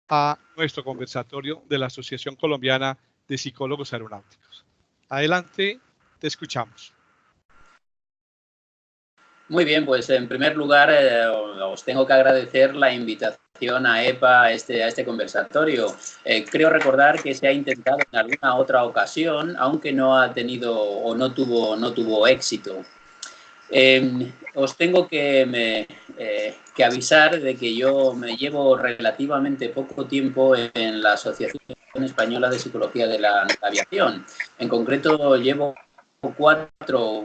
a nuestro conversatorio de la Asociación Colombiana de Psicólogos Aeronáuticos. Adelante, te escuchamos. Muy bien, pues en primer lugar os tengo que agradecer la invitación a EPA a este conversatorio. Creo recordar que se ha intentado en alguna otra ocasión, aunque no ha tenido o no tuvo éxito. Os tengo que avisar de que yo me llevo relativamente poco tiempo en la Asociación Española de Psicología de la Aviación. En concreto, llevo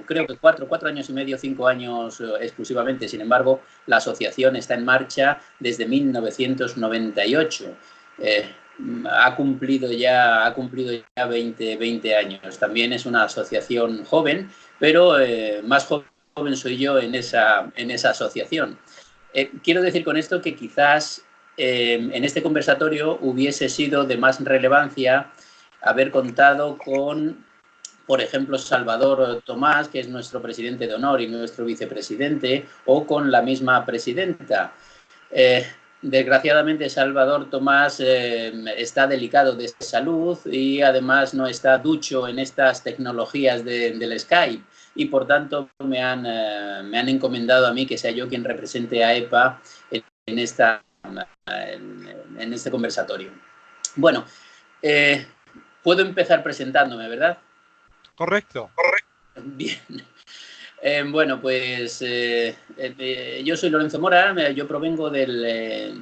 creo que cuatro años y medio, 5 años exclusivamente. Sin embargo, la asociación está en marcha desde 1998. Ha cumplido ya 20 años. También es una asociación joven, pero más joven soy yo en esa asociación. Quiero decir con esto que quizás en este conversatorio hubiese sido de más relevancia haber contado con, por ejemplo, Salvador Tomás, que es nuestro presidente de honor y nuestro vicepresidente, o con la misma presidenta. Desgraciadamente, Salvador Tomás está delicado de salud y además no está ducho en estas tecnologías del Skype, y por tanto me han encomendado a mí que sea yo quien represente a EPA en este conversatorio. Bueno, puedo empezar presentándome, ¿verdad? Correcto. Bien. Bueno, pues yo soy Lorenzo Mora, yo provengo del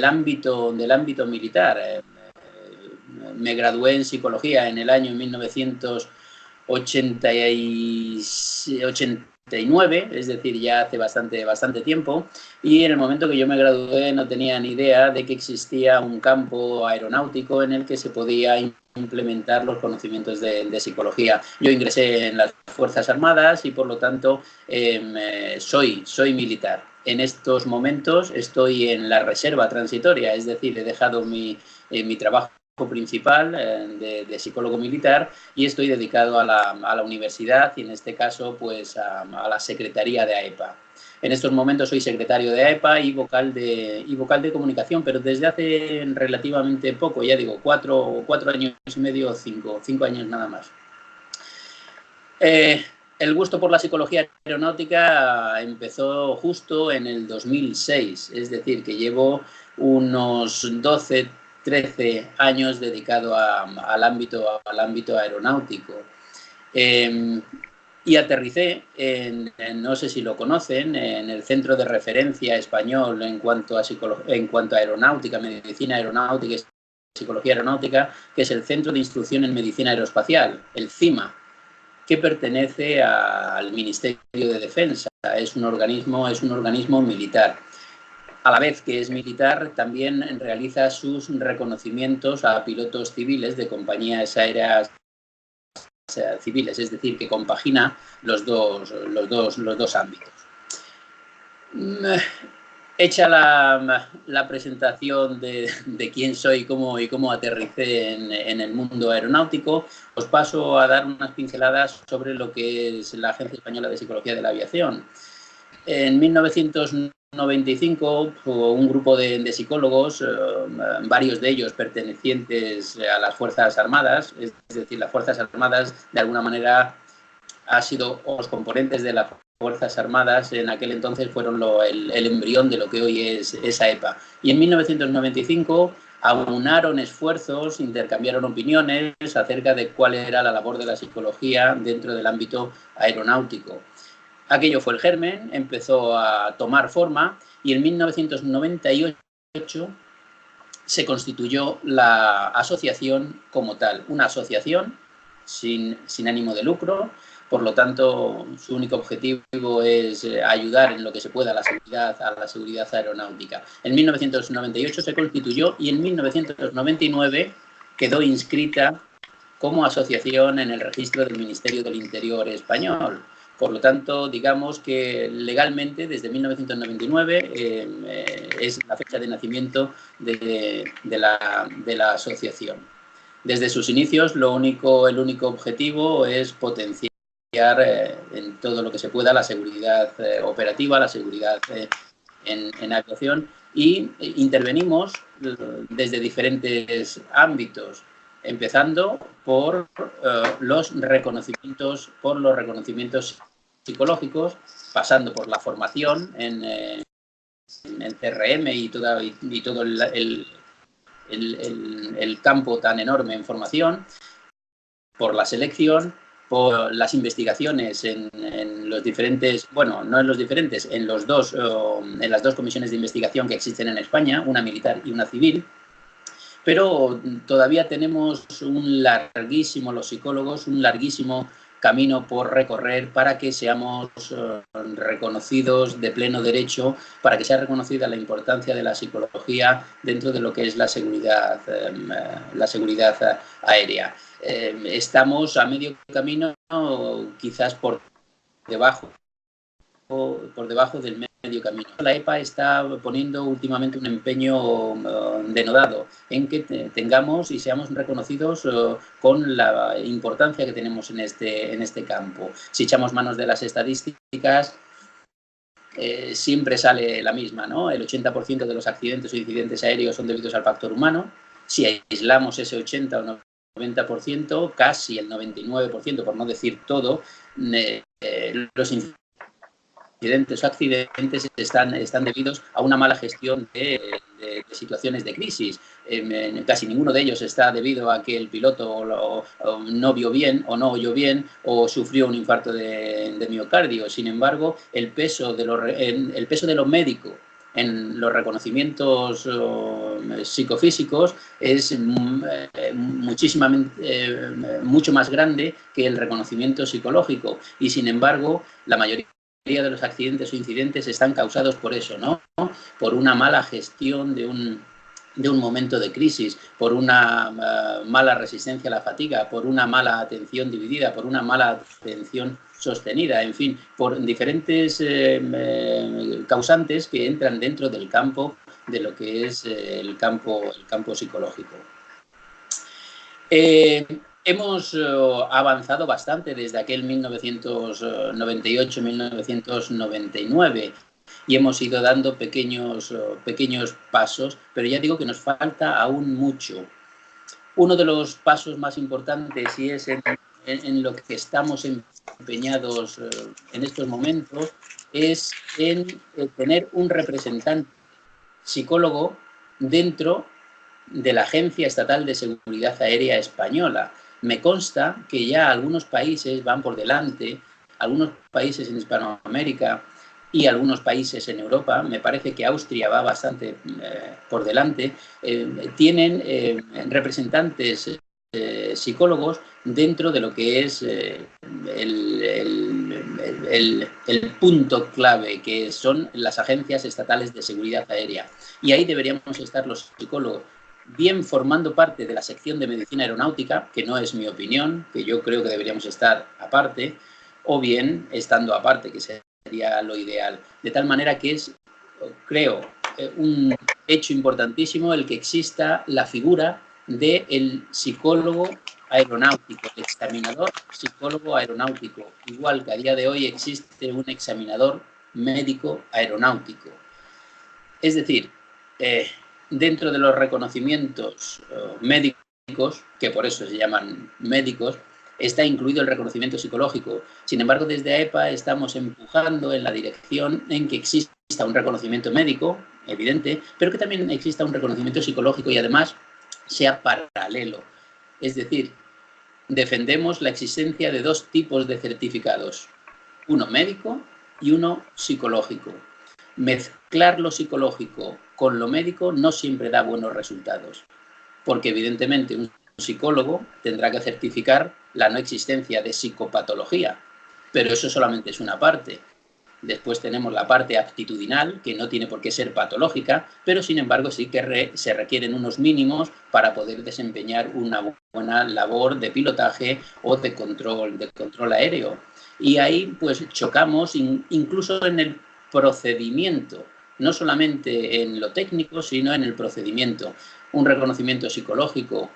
ámbito militar. Me gradué en psicología en el año 1989, es decir, ya hace bastante tiempo, y en el momento que yo me gradué no tenía ni idea de que existía un campo aeronáutico en el que se podía implementar los conocimientos de psicología. Yo ingresé en las Fuerzas Armadas y por lo tanto soy militar. En estos momentos estoy en la reserva transitoria, es decir, he dejado mi trabajo principal de psicólogo militar y estoy dedicado a la universidad y en este caso pues a la secretaría de AEPA. En estos momentos soy secretario de AEPA y vocal de comunicación, pero desde hace relativamente poco, ya digo, 4 años y medio, 5 años nada más. El gusto por la psicología aeronáutica empezó justo en el 2006, es decir, que llevo unos 13 años dedicado al ámbito aeronáutico. Y aterricé no sé si lo conocen, en el Centro de Referencia Español en cuanto a aeronáutica, medicina aeronáutica y psicología aeronáutica, que es el Centro de Instrucción en Medicina Aeroespacial, el CIMA, que pertenece al Ministerio de Defensa. Es un organismo militar. A la vez que es militar, también realiza sus reconocimientos a pilotos civiles de compañías aéreas civiles, es decir, que compagina los dos ámbitos. Hecha la presentación de quién soy y cómo aterricé en el mundo aeronáutico, os paso a dar unas pinceladas sobre lo que es la Agencia Española de Psicología de la Aviación. En 1995, un grupo de psicólogos, varios de ellos pertenecientes a las Fuerzas Armadas, es decir, las Fuerzas Armadas de alguna manera ha sido, los componentes de las Fuerzas Armadas en aquel entonces fueron el embrión de lo que hoy es AEPA. Y en 1995 aunaron esfuerzos, intercambiaron opiniones acerca de cuál era la labor de la psicología dentro del ámbito aeronáutico. Aquello fue el germen, empezó a tomar forma y en 1998 se constituyó la asociación como tal, una asociación sin ánimo de lucro. Por lo tanto, su único objetivo es ayudar en lo que se pueda a la seguridad aeronáutica. En 1998 se constituyó y en 1999 quedó inscrita como asociación en el registro del Ministerio del Interior español. Por lo tanto, digamos que legalmente, desde 1999, es la fecha de nacimiento de la asociación. Desde sus inicios, el único objetivo es potenciar en todo lo que se pueda la seguridad operativa, la seguridad en aviación, y intervenimos desde diferentes ámbitos, empezando por los reconocimientos psicológicos, pasando por la formación en CRM y todo el campo tan enorme en formación, por la selección, por las investigaciones en los diferentes, bueno, no en los diferentes, en las dos comisiones de investigación que existen en España, una militar y una civil. Pero todavía tenemos los psicólogos, un larguísimo camino por recorrer para que seamos reconocidos de pleno derecho, para que sea reconocida la importancia de la psicología dentro de lo que es la seguridad aérea. Estamos a medio camino, quizás por debajo del medio camino. La EPA está poniendo últimamente un empeño denodado en que tengamos y seamos reconocidos con la importancia que tenemos en este campo. Si echamos manos de las estadísticas, siempre sale la misma, ¿no? El 80% de los accidentes o incidentes aéreos son debidos al factor humano. Si aislamos ese 80 o 90%, casi el 99%, por no decir todo, los incidentes o accidentes están debidos a una mala gestión de situaciones de crisis. Casi ninguno de ellos está debido a que el piloto no vio bien o no oyó bien o sufrió un infarto de miocardio. Sin embargo, el peso de lo médico en los reconocimientos psicofísicos es mucho más grande que el reconocimiento psicológico, y sin embargo la mayoría de los accidentes o incidentes están causados por eso, ¿no? Por una mala gestión de un momento de crisis, por una mala resistencia a la fatiga, por una mala atención dividida, por una mala atención sostenida, en fin, por diferentes causantes que entran dentro del campo de lo que es el campo psicológico. Hemos avanzado bastante desde aquel 1998-1999 y hemos ido dando pequeños pasos, pero ya digo que nos falta aún mucho. Uno de los pasos más importantes, y es en lo que estamos empeñados en estos momentos, es en tener un representante psicólogo dentro de la Agencia Estatal de Seguridad Aérea Española. Me consta que ya algunos países van por delante, algunos países en Hispanoamérica y algunos países en Europa, me parece que Austria va bastante por delante, tienen representantes psicólogos dentro de lo que es el punto clave, que son las agencias estatales de seguridad aérea. Y ahí deberíamos estar los psicólogos, bien formando parte de la sección de medicina aeronáutica, que no es mi opinión, que yo creo que deberíamos estar aparte, o bien estando aparte, que sería lo ideal. De tal manera que es, creo, un hecho importantísimo el que exista la figura del psicólogo aeronáutico, el examinador psicólogo aeronáutico, igual que a día de hoy existe un examinador médico aeronáutico. Es decir, dentro de los reconocimientos médicos, que por eso se llaman médicos, está incluido el reconocimiento psicológico. Sin embargo, desde AEPA estamos empujando en la dirección en que exista un reconocimiento médico, evidente, pero que también exista un reconocimiento psicológico y además sea paralelo. Es decir, defendemos la existencia de dos tipos de certificados, uno médico y uno psicológico. Mezclar lo psicológico con lo médico no siempre da buenos resultados, porque evidentemente un psicólogo tendrá que certificar la no existencia de psicopatología, pero eso solamente es una parte. Después tenemos la parte aptitudinal, que no tiene por qué ser patológica, pero sin embargo sí que se requieren unos mínimos para poder desempeñar una buena labor de pilotaje o de control aéreo. Y ahí pues chocamos incluso en el procedimiento, no solamente en lo técnico, sino en el procedimiento. Un reconocimiento psicológico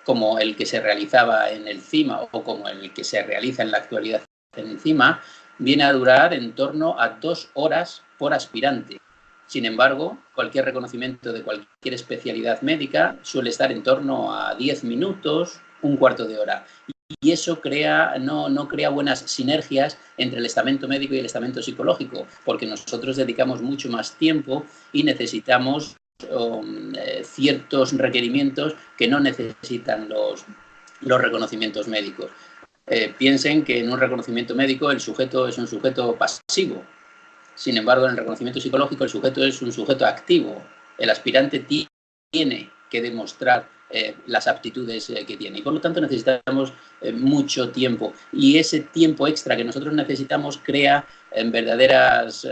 como el que se realizaba en el CIMA o como el que se realiza en la actualidad en el CIMA, viene a durar en torno a 2 horas por aspirante. Sin embargo, cualquier reconocimiento de cualquier especialidad médica suele estar en torno a 10 minutos, un cuarto de hora. Y eso no crea buenas sinergias entre el estamento médico y el estamento psicológico, porque nosotros dedicamos mucho más tiempo y necesitamos ciertos requerimientos que no necesitan los reconocimientos médicos. Piensen que en un reconocimiento médico el sujeto es un sujeto pasivo. Sin embargo, en el reconocimiento psicológico el sujeto es un sujeto activo. El aspirante tiene que demostrar las aptitudes que tiene. Y por lo tanto necesitamos mucho tiempo. Y ese tiempo extra que nosotros necesitamos crea verdaderos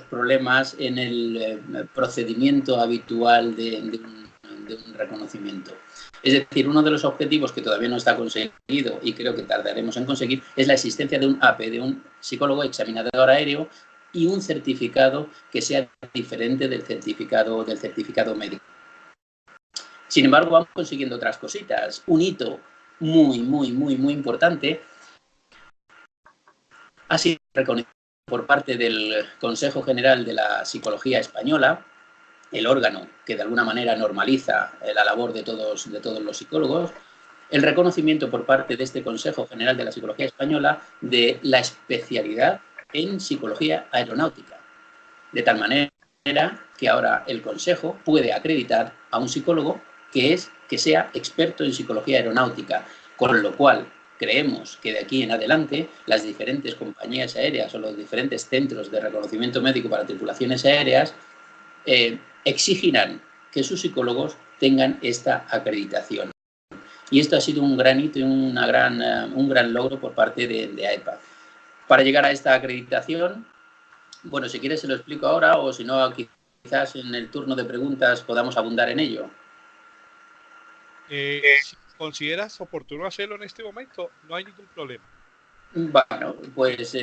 problemas en el procedimiento habitual de un reconocimiento. Es decir, uno de los objetivos que todavía no está conseguido y creo que tardaremos en conseguir es la existencia de un AP, de un psicólogo examinador aéreo, y un certificado que sea diferente del certificado médico. Sin embargo, vamos consiguiendo otras cositas. Un hito muy importante ha sido reconocido por parte del Consejo General de la Psicología Española, el órgano que de alguna manera normaliza la labor de todos los psicólogos, el reconocimiento por parte de este Consejo General de la Psicología Española de la especialidad en psicología aeronáutica, de tal manera que ahora el Consejo puede acreditar a un psicólogo que sea experto en psicología aeronáutica, con lo cual creemos que de aquí en adelante las diferentes compañías aéreas o los diferentes centros de reconocimiento médico para tripulaciones aéreas exigirán que sus psicólogos tengan esta acreditación. Y esto ha sido un gran hito y un gran logro por parte de AEPA. Para llegar a esta acreditación, bueno, si quieres se lo explico ahora o si no, quizás en el turno de preguntas podamos abundar en ello. Si consideras oportuno hacerlo en este momento, no hay ningún problema. Bueno, pues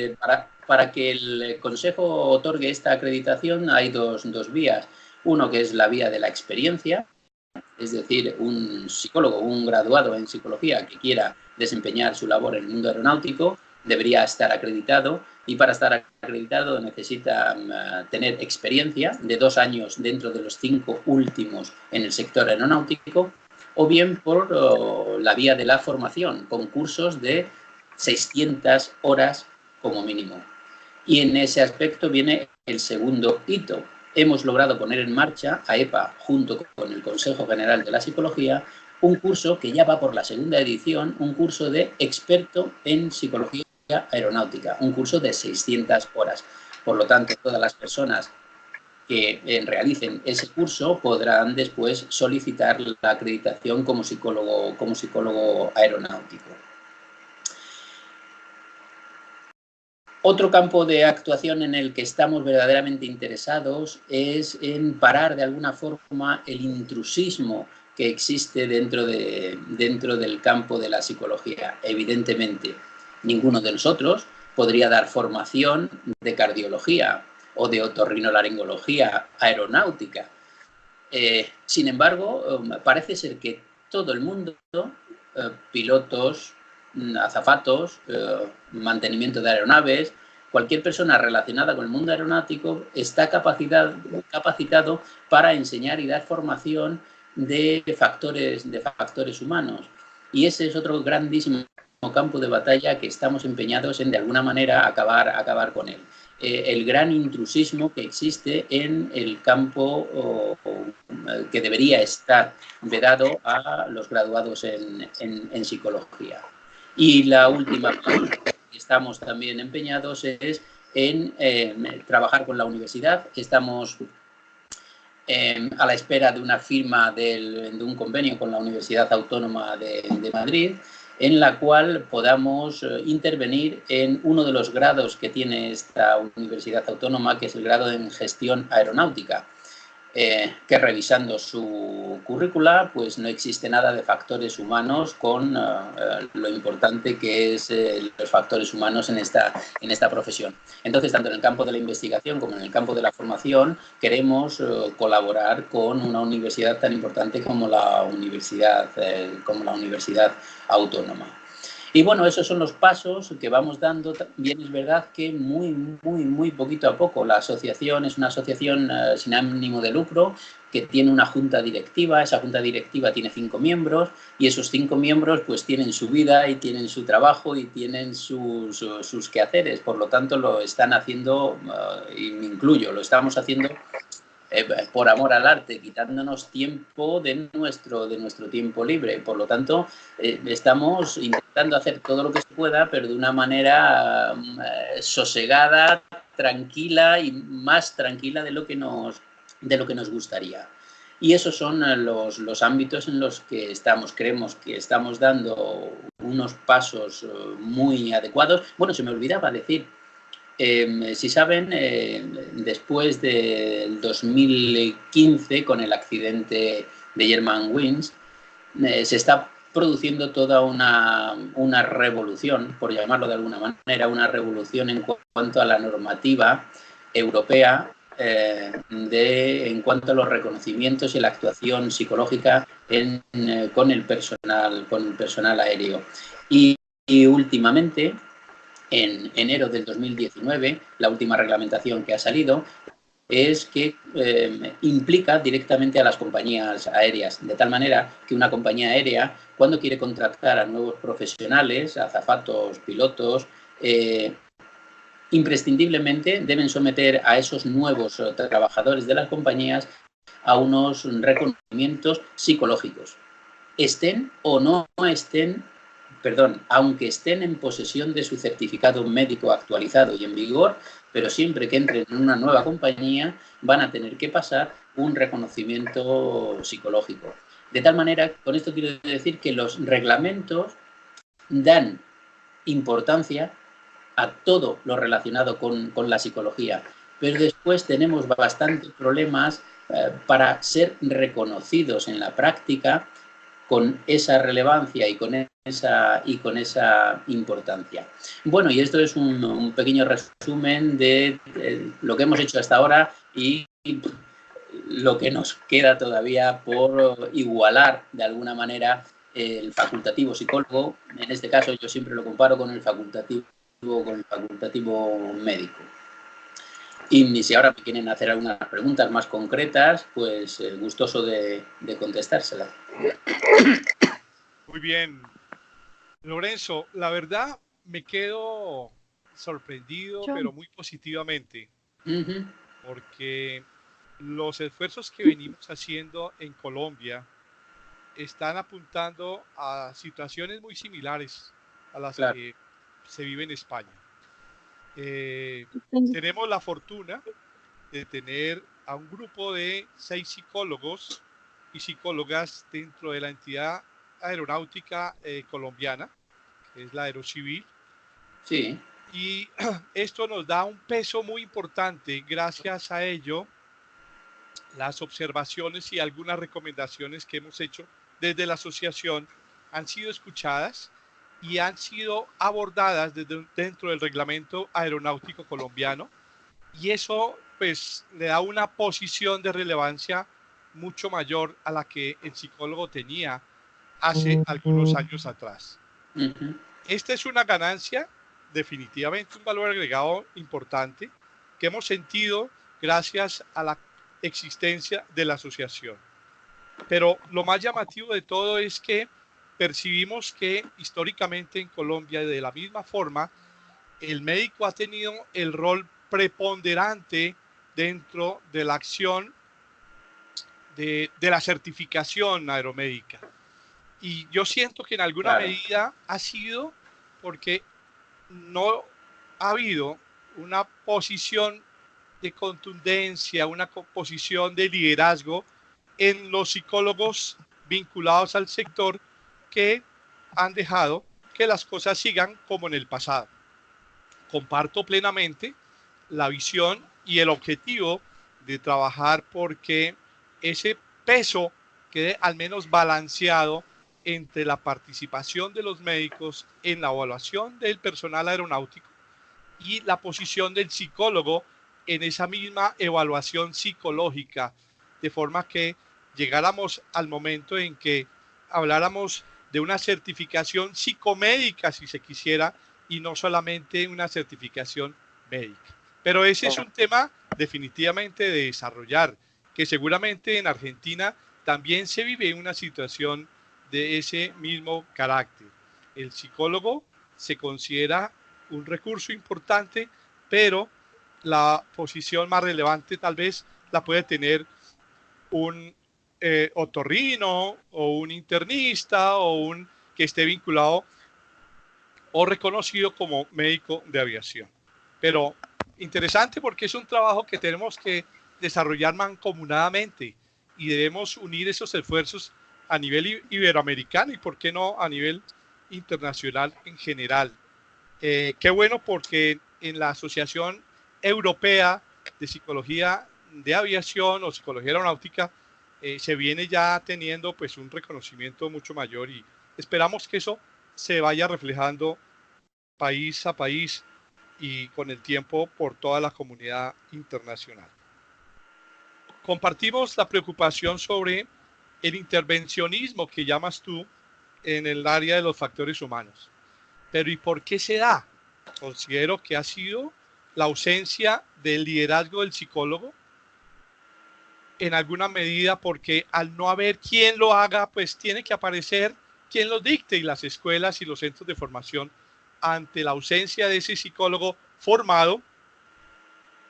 para que el Consejo otorgue esta acreditación hay dos vías. Uno que es la vía de la experiencia, es decir, un psicólogo, un graduado en psicología que quiera desempeñar su labor en el mundo aeronáutico debería estar acreditado, y para estar acreditado necesita tener experiencia de 2 años dentro de los 5 últimos en el sector aeronáutico, o bien por la vía de la formación, con cursos de 600 horas como mínimo. Y en ese aspecto viene el segundo hito. Hemos logrado poner en marcha, AEPA, junto con el Consejo General de la Psicología, un curso que ya va por la segunda edición, un curso de experto en psicología aeronáutica, un curso de 600 horas. Por lo tanto, todas las personas que realicen ese curso podrán después solicitar la acreditación como psicólogo aeronáutico. Otro campo de actuación en el que estamos verdaderamente interesados es en parar de alguna forma el intrusismo que existe dentro del campo de la psicología. Evidentemente, ninguno de nosotros podría dar formación de cardiología o de otorrinolaringología aeronáutica. Sin embargo, parece ser que todo el mundo, pilotos, azafatos, mantenimiento de aeronaves, cualquier persona relacionada con el mundo aeronáutico está capacitado para enseñar y dar formación de factores humanos. Y ese es otro grandísimo campo de batalla que estamos empeñados en, de alguna manera, acabar con él. El gran intrusismo que existe en el campo que debería estar vedado a los graduados en psicología. Y la última parte que estamos también empeñados es en trabajar con la universidad. Estamos a la espera de una firma de un convenio con la Universidad Autónoma de Madrid, en la cual podamos intervenir en uno de los grados que tiene esta universidad autónoma, que es el grado en gestión aeronáutica, que revisando su currícula pues no existe nada de factores humanos, con lo importante que es los factores humanos en esta profesión. Entonces, tanto en el campo de la investigación como en el campo de la formación, queremos colaborar con una universidad tan importante como la Universidad Autónoma. Y bueno, esos son los pasos que vamos dando. También es verdad que muy poquito a poco. La asociación es una asociación sin ánimo de lucro que tiene una junta directiva. Esa junta directiva tiene 5 miembros y esos 5 miembros pues tienen su vida y tienen su trabajo y tienen sus quehaceres. Por lo tanto, lo están haciendo, y me incluyo, lo estamos haciendo por amor al arte, quitándonos tiempo de nuestro tiempo libre. Por lo tanto, estamos intentando hacer todo lo que se pueda, pero de una manera sosegada, tranquila y más tranquila de lo que nos gustaría. Y esos son los ámbitos en los que creemos que estamos dando unos pasos muy adecuados. Bueno, se me olvidaba decir, si saben, después del 2015, con el accidente de Germanwings, se está produciendo toda una revolución, por llamarlo de alguna manera, una revolución en cuanto a la normativa europea, en cuanto a los reconocimientos y la actuación psicológica con el personal aéreo. Y últimamente, en enero del 2019, la última reglamentación que ha salido es que implica directamente a las compañías aéreas, de tal manera que una compañía aérea, cuando quiere contratar a nuevos profesionales, azafatos, pilotos, imprescindiblemente deben someter a esos nuevos trabajadores de las compañías a unos reconocimientos psicológicos, estén o no estén, aunque estén en posesión de su certificado médico actualizado y en vigor, pero siempre que entren en una nueva compañía van a tener que pasar un reconocimiento psicológico. De tal manera, con esto quiero decir que los reglamentos dan importancia a todo lo relacionado con la psicología, pero después tenemos bastantes problemas para ser reconocidos en la práctica con esa relevancia y con esa importancia. Bueno, y esto es un pequeño resumen de lo que hemos hecho hasta ahora y lo que nos queda todavía por igualar de alguna manera el facultativo psicólogo. En este caso yo siempre lo comparo con el facultativo médico. Y si ahora me quieren hacer algunas preguntas más concretas, pues gustoso de contestárselas. Muy bien. Lorenzo, la verdad me quedo sorprendido, pero muy positivamente, porque los esfuerzos que venimos haciendo en Colombia están apuntando a situaciones muy similares a las que se vive en España. Tenemos la fortuna de tener a un grupo de 6 psicólogos y psicólogas dentro de la entidad aeronáutica colombiana, que es la Aerocivil. Sí. Y esto nos da un peso muy importante. Gracias a ello, las observaciones y algunas recomendaciones que hemos hecho desde la asociación han sido escuchadas y han sido abordadas dentro del reglamento aeronáutico colombiano, y eso pues le da una posición de relevancia mucho mayor a la que el psicólogo tenía hace algunos años atrás. Esta es una ganancia, definitivamente un valor agregado importante que hemos sentido gracias a la existencia de la asociación. Pero lo más llamativo de todo es que percibimos que históricamente en Colombia, de la misma forma, el médico ha tenido el rol preponderante dentro de la acción de la certificación aeromédica. Y yo siento que en alguna medida ha sido porque no ha habido una posición de contundencia, una posición de liderazgo en los psicólogos vinculados al sector, que han dejado que las cosas sigan como en el pasado. Comparto plenamente la visión y el objetivo de trabajar porque ese peso quede al menos balanceado entre la participación de los médicos en la evaluación del personal aeronáutico y la posición del psicólogo en esa misma evaluación psicológica, de forma que llegáramos al momento en que habláramos de una certificación psicomédica, si se quisiera, y no solamente una certificación médica. Pero ese es un tema definitivamente de desarrollar, que seguramente en Argentina también se vive una situación de ese mismo carácter. El psicólogo se considera un recurso importante, pero la posición más relevante tal vez la puede tener un otorrino o un internista o un que esté vinculado o reconocido como médico de aviación. Pero interesante porque es un trabajo que tenemos que desarrollar mancomunadamente y debemos unir esos esfuerzos a nivel iberoamericano y por qué no a nivel internacional en general. Qué bueno porque en la Asociación Europea de Psicología de Aviación o Psicología Aeronáutica se viene ya teniendo pues un reconocimiento mucho mayor y esperamos que eso se vaya reflejando país a país y con el tiempo por toda la comunidad internacional. Compartimos la preocupación sobre el intervencionismo que llamas tú en el área de los factores humanos. Pero ¿y por qué se da? Considero que ha sido la ausencia del liderazgo del psicólogo, en alguna medida porque al no haber quien lo haga, pues tiene que aparecer quien lo dicte y las escuelas y los centros de formación, ante la ausencia de ese psicólogo formado,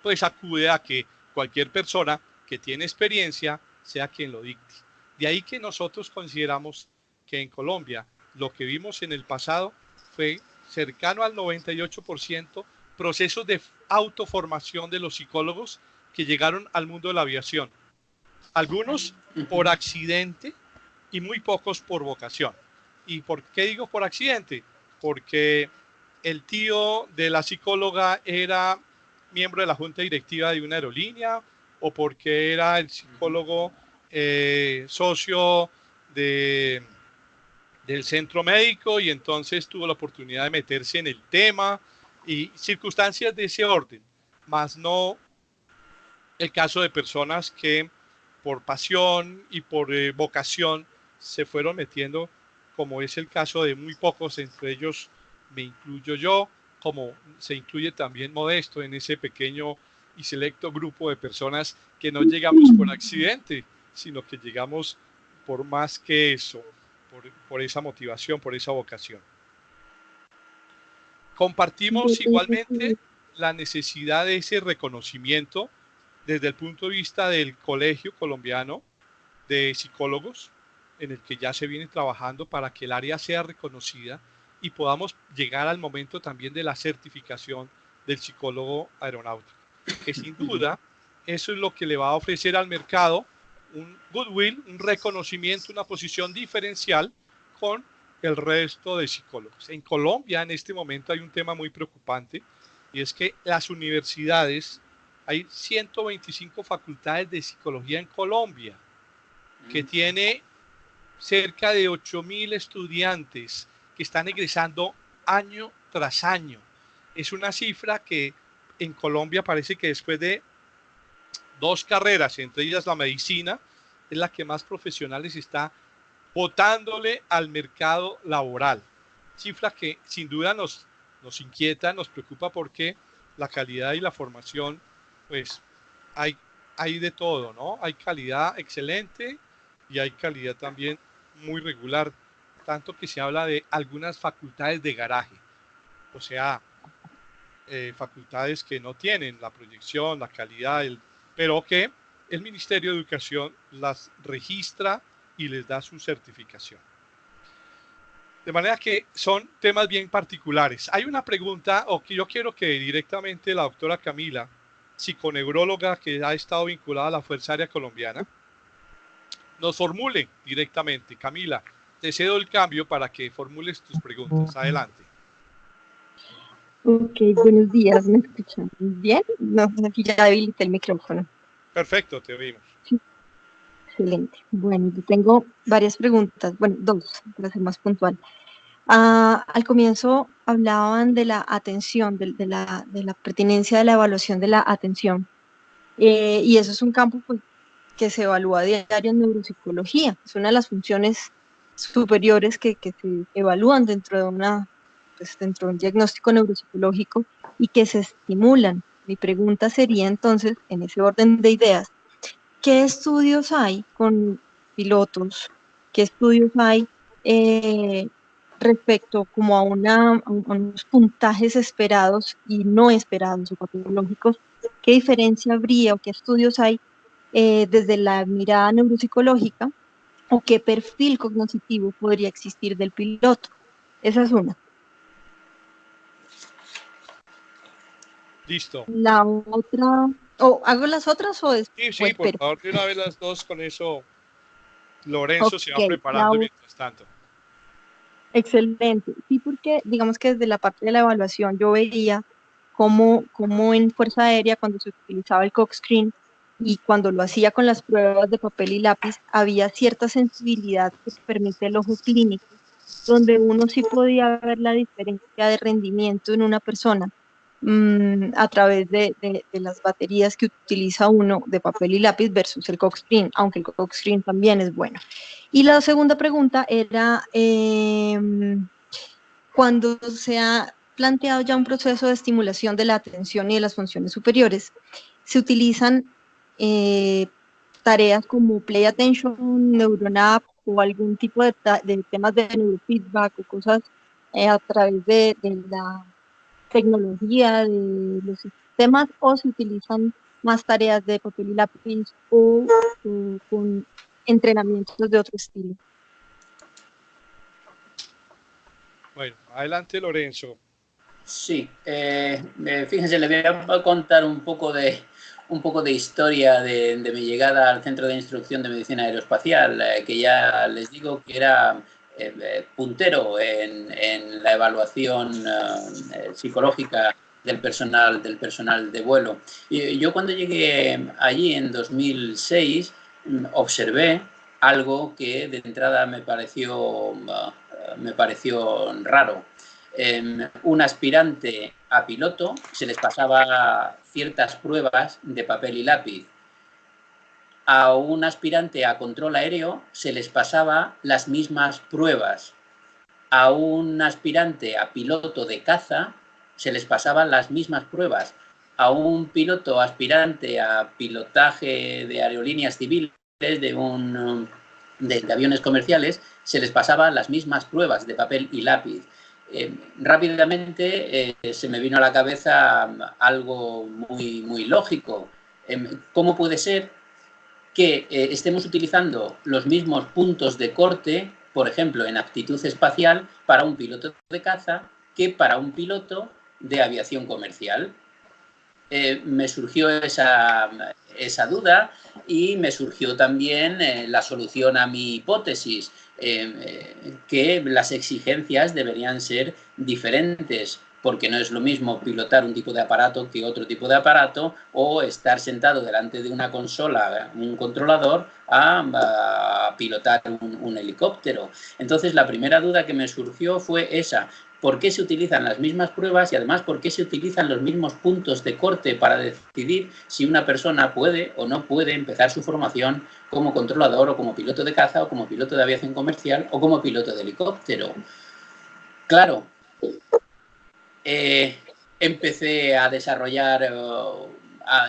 pues acude a que cualquier persona que tiene experiencia sea quien lo dicte. De ahí que nosotros consideramos que en Colombia lo que vimos en el pasado fue cercano al 98% procesos de autoformación de los psicólogos que llegaron al mundo de la aviación. Algunos por accidente y muy pocos por vocación. ¿Y por qué digo por accidente? Porque el tío de la psicóloga era miembro de la junta directiva de una aerolínea o porque era el psicólogo socio del centro médico y entonces tuvo la oportunidad de meterse en el tema y circunstancias de ese orden, más no el caso de personas que por pasión y por vocación se fueron metiendo, como es el caso de muy pocos, entre ellos me incluyo yo, como se incluye también Modesto en ese pequeño y selecto grupo de personas que no llegamos por accidente, sino que llegamos por más que eso, por esa motivación, por esa vocación. Compartimos igualmente la necesidad de ese reconocimiento desde el punto de vista del Colegio Colombiano de Psicólogos, en el que ya se viene trabajando para que el área sea reconocida y podamos llegar al momento también de la certificación del psicólogo aeronáutico, que sin duda eso es lo que le va a ofrecer al mercado un goodwill, un reconocimiento, una posición diferencial con el resto de psicólogos. En Colombia en este momento hay un tema muy preocupante y es que las universidades, hay 125 facultades de psicología en Colombia, que tiene cerca de 8.000 estudiantes que están egresando año tras año. Es una cifra que en Colombia parece que después de 2 carreras, entre ellas la medicina, es la que más profesionales está botándole al mercado laboral. Cifra que sin duda nos inquieta, nos preocupa porque la calidad y la formación, pues hay de todo, ¿no? Hay calidad excelente y hay calidad también muy regular, tanto que se habla de algunas facultades de garaje, o sea, facultades que no tienen la proyección, la calidad, pero que el Ministerio de Educación las registra y les da su certificación. De manera que son temas bien particulares. Hay una pregunta, o que yo quiero que directamente la doctora Camila, psiconeuróloga que ha estado vinculada a la Fuerza Aérea Colombiana, nos formule directamente. Camila, te cedo el cambio para que formules tus preguntas. Adelante. Ok, buenos días, ¿me escuchan bien? No, aquí ya habilité el micrófono. Perfecto, te oímos. Sí. Excelente. Bueno, yo tengo varias preguntas, bueno, 2, para ser más puntual. Al comienzo hablaban de la atención, de la pertinencia de la evaluación de la atención, y eso es un campo pues, que se evalúa a diario en neuropsicología, es una de las funciones superiores que se evalúan dentro de dentro de un diagnóstico neuropsicológico y que se estimulan. Mi pregunta sería entonces, en ese orden de ideas, ¿qué estudios hay con pilotos? ¿Qué estudios hay respecto como a unos puntajes esperados y no esperados o patológicos? ¿Qué diferencia habría o qué estudios hay desde la mirada neuropsicológica o qué perfil cognitivo podría existir del piloto? Esa es una. Listo. La otra, ¿hago las otras o después? Sí, por favor, de una vez las dos, con eso Lorenzo se va preparando mientras tanto. Excelente. Sí, porque digamos que desde la parte de la evaluación yo veía cómo en Fuerza Aérea, cuando se utilizaba el Cogscreen y cuando lo hacía con las pruebas de papel y lápiz, había cierta sensibilidad que permite el ojo clínico, donde uno sí podía ver la diferencia de rendimiento en una persona a través de las baterías que utiliza uno de papel y lápiz versus el Cogscreen, aunque el Cogscreen también es bueno. Y la segunda pregunta era, cuando se ha planteado ya un proceso de estimulación de la atención y de las funciones superiores, se utilizan tareas como Play Attention, NeuronApp o algún tipo de temas de neurofeedback o cosas a través de la tecnología, de los sistemas, o se utilizan más tareas de papel y lápiz o con entrenamientos de otro estilo. Bueno, adelante Lorenzo. Sí, fíjense, le voy a contar un poco de historia de mi llegada al Centro de Instrucción de Medicina Aeroespacial, que ya les digo que era puntero en la evaluación psicológica del personal de vuelo. Y yo cuando llegué allí en 2006 observé algo que de entrada me pareció raro. Un aspirante a piloto se les pasaba ciertas pruebas de papel y lápiz. A un aspirante a control aéreo se les pasaba las mismas pruebas. A un aspirante a piloto de caza se les pasaban las mismas pruebas. A un piloto aspirante a pilotaje de aerolíneas civiles de aviones comerciales se les pasaban las mismas pruebas de papel y lápiz. Rápidamente se me vino a la cabeza algo muy lógico. ¿Cómo puede ser que estemos utilizando los mismos puntos de corte, por ejemplo, en aptitud espacial, para un piloto de caza que para un piloto de aviación comercial? Me surgió esa duda y me surgió también la solución a mi hipótesis, que las exigencias deberían ser diferentes, porque no es lo mismo pilotar un tipo de aparato que otro tipo de aparato, o estar sentado delante de una consola, un controlador, a pilotar un helicóptero. Entonces, la primera duda que me surgió fue esa: ¿por qué se utilizan las mismas pruebas y además por qué se utilizan los mismos puntos de corte para decidir si una persona puede o no puede empezar su formación como controlador o como piloto de caza o como piloto de aviación comercial o como piloto de helicóptero? Claro, empecé a desarrollar,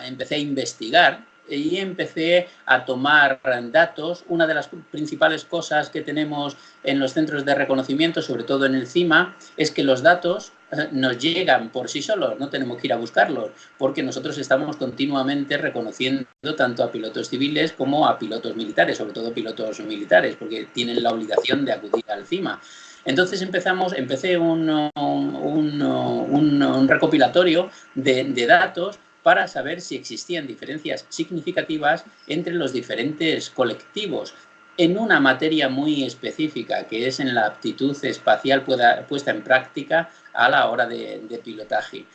empecé a investigar y empecé a tomar datos. Una de las principales cosas que tenemos en los centros de reconocimiento, sobre todo en el CIMA, es que los datos nos llegan por sí solos, no tenemos que ir a buscarlos, porque nosotros estamos continuamente reconociendo tanto a pilotos civiles como a pilotos militares, sobre todo pilotos militares, porque tienen la obligación de acudir al CIMA. Entonces empecé un recopilatorio de datos para saber si existían diferencias significativas entre los diferentes colectivos en una materia muy específica, que es en la aptitud espacial puesta en práctica a la hora de pilotaje.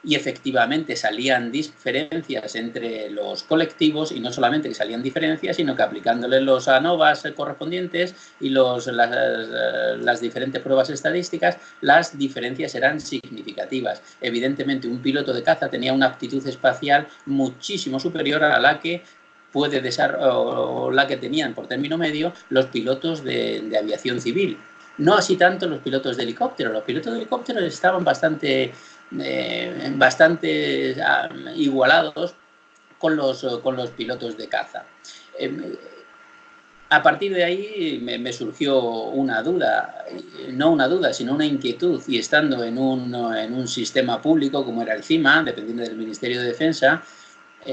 Y efectivamente salían diferencias entre los colectivos, y no solamente que salían diferencias, sino que aplicándole los ANOVAs correspondientes y las diferentes pruebas estadísticas, las diferencias eran significativas. Evidentemente, un piloto de caza tenía una aptitud espacial muchísimo superior a la que puede o la que tenían por término medio los pilotos de aviación civil. No así tanto los pilotos de helicóptero. Los pilotos de helicóptero estaban bastante igualados con los pilotos de caza. A partir de ahí me surgió una duda, no una duda, sino una inquietud, y estando en un sistema público como era el CIMA, dependiente del Ministerio de Defensa,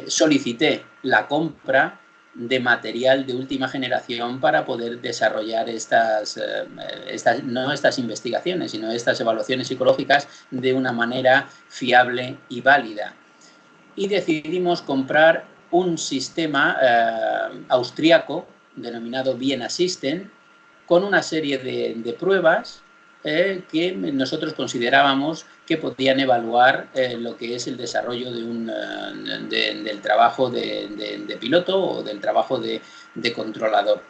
solicité la compra de material de última generación para poder desarrollar no estas investigaciones, sino estas evaluaciones psicológicas de una manera fiable y válida. Y decidimos comprar un sistema austriaco denominado Viena System, con una serie de pruebas que nosotros considerábamos que podían evaluar lo que es el desarrollo del trabajo de piloto o del trabajo de controlador.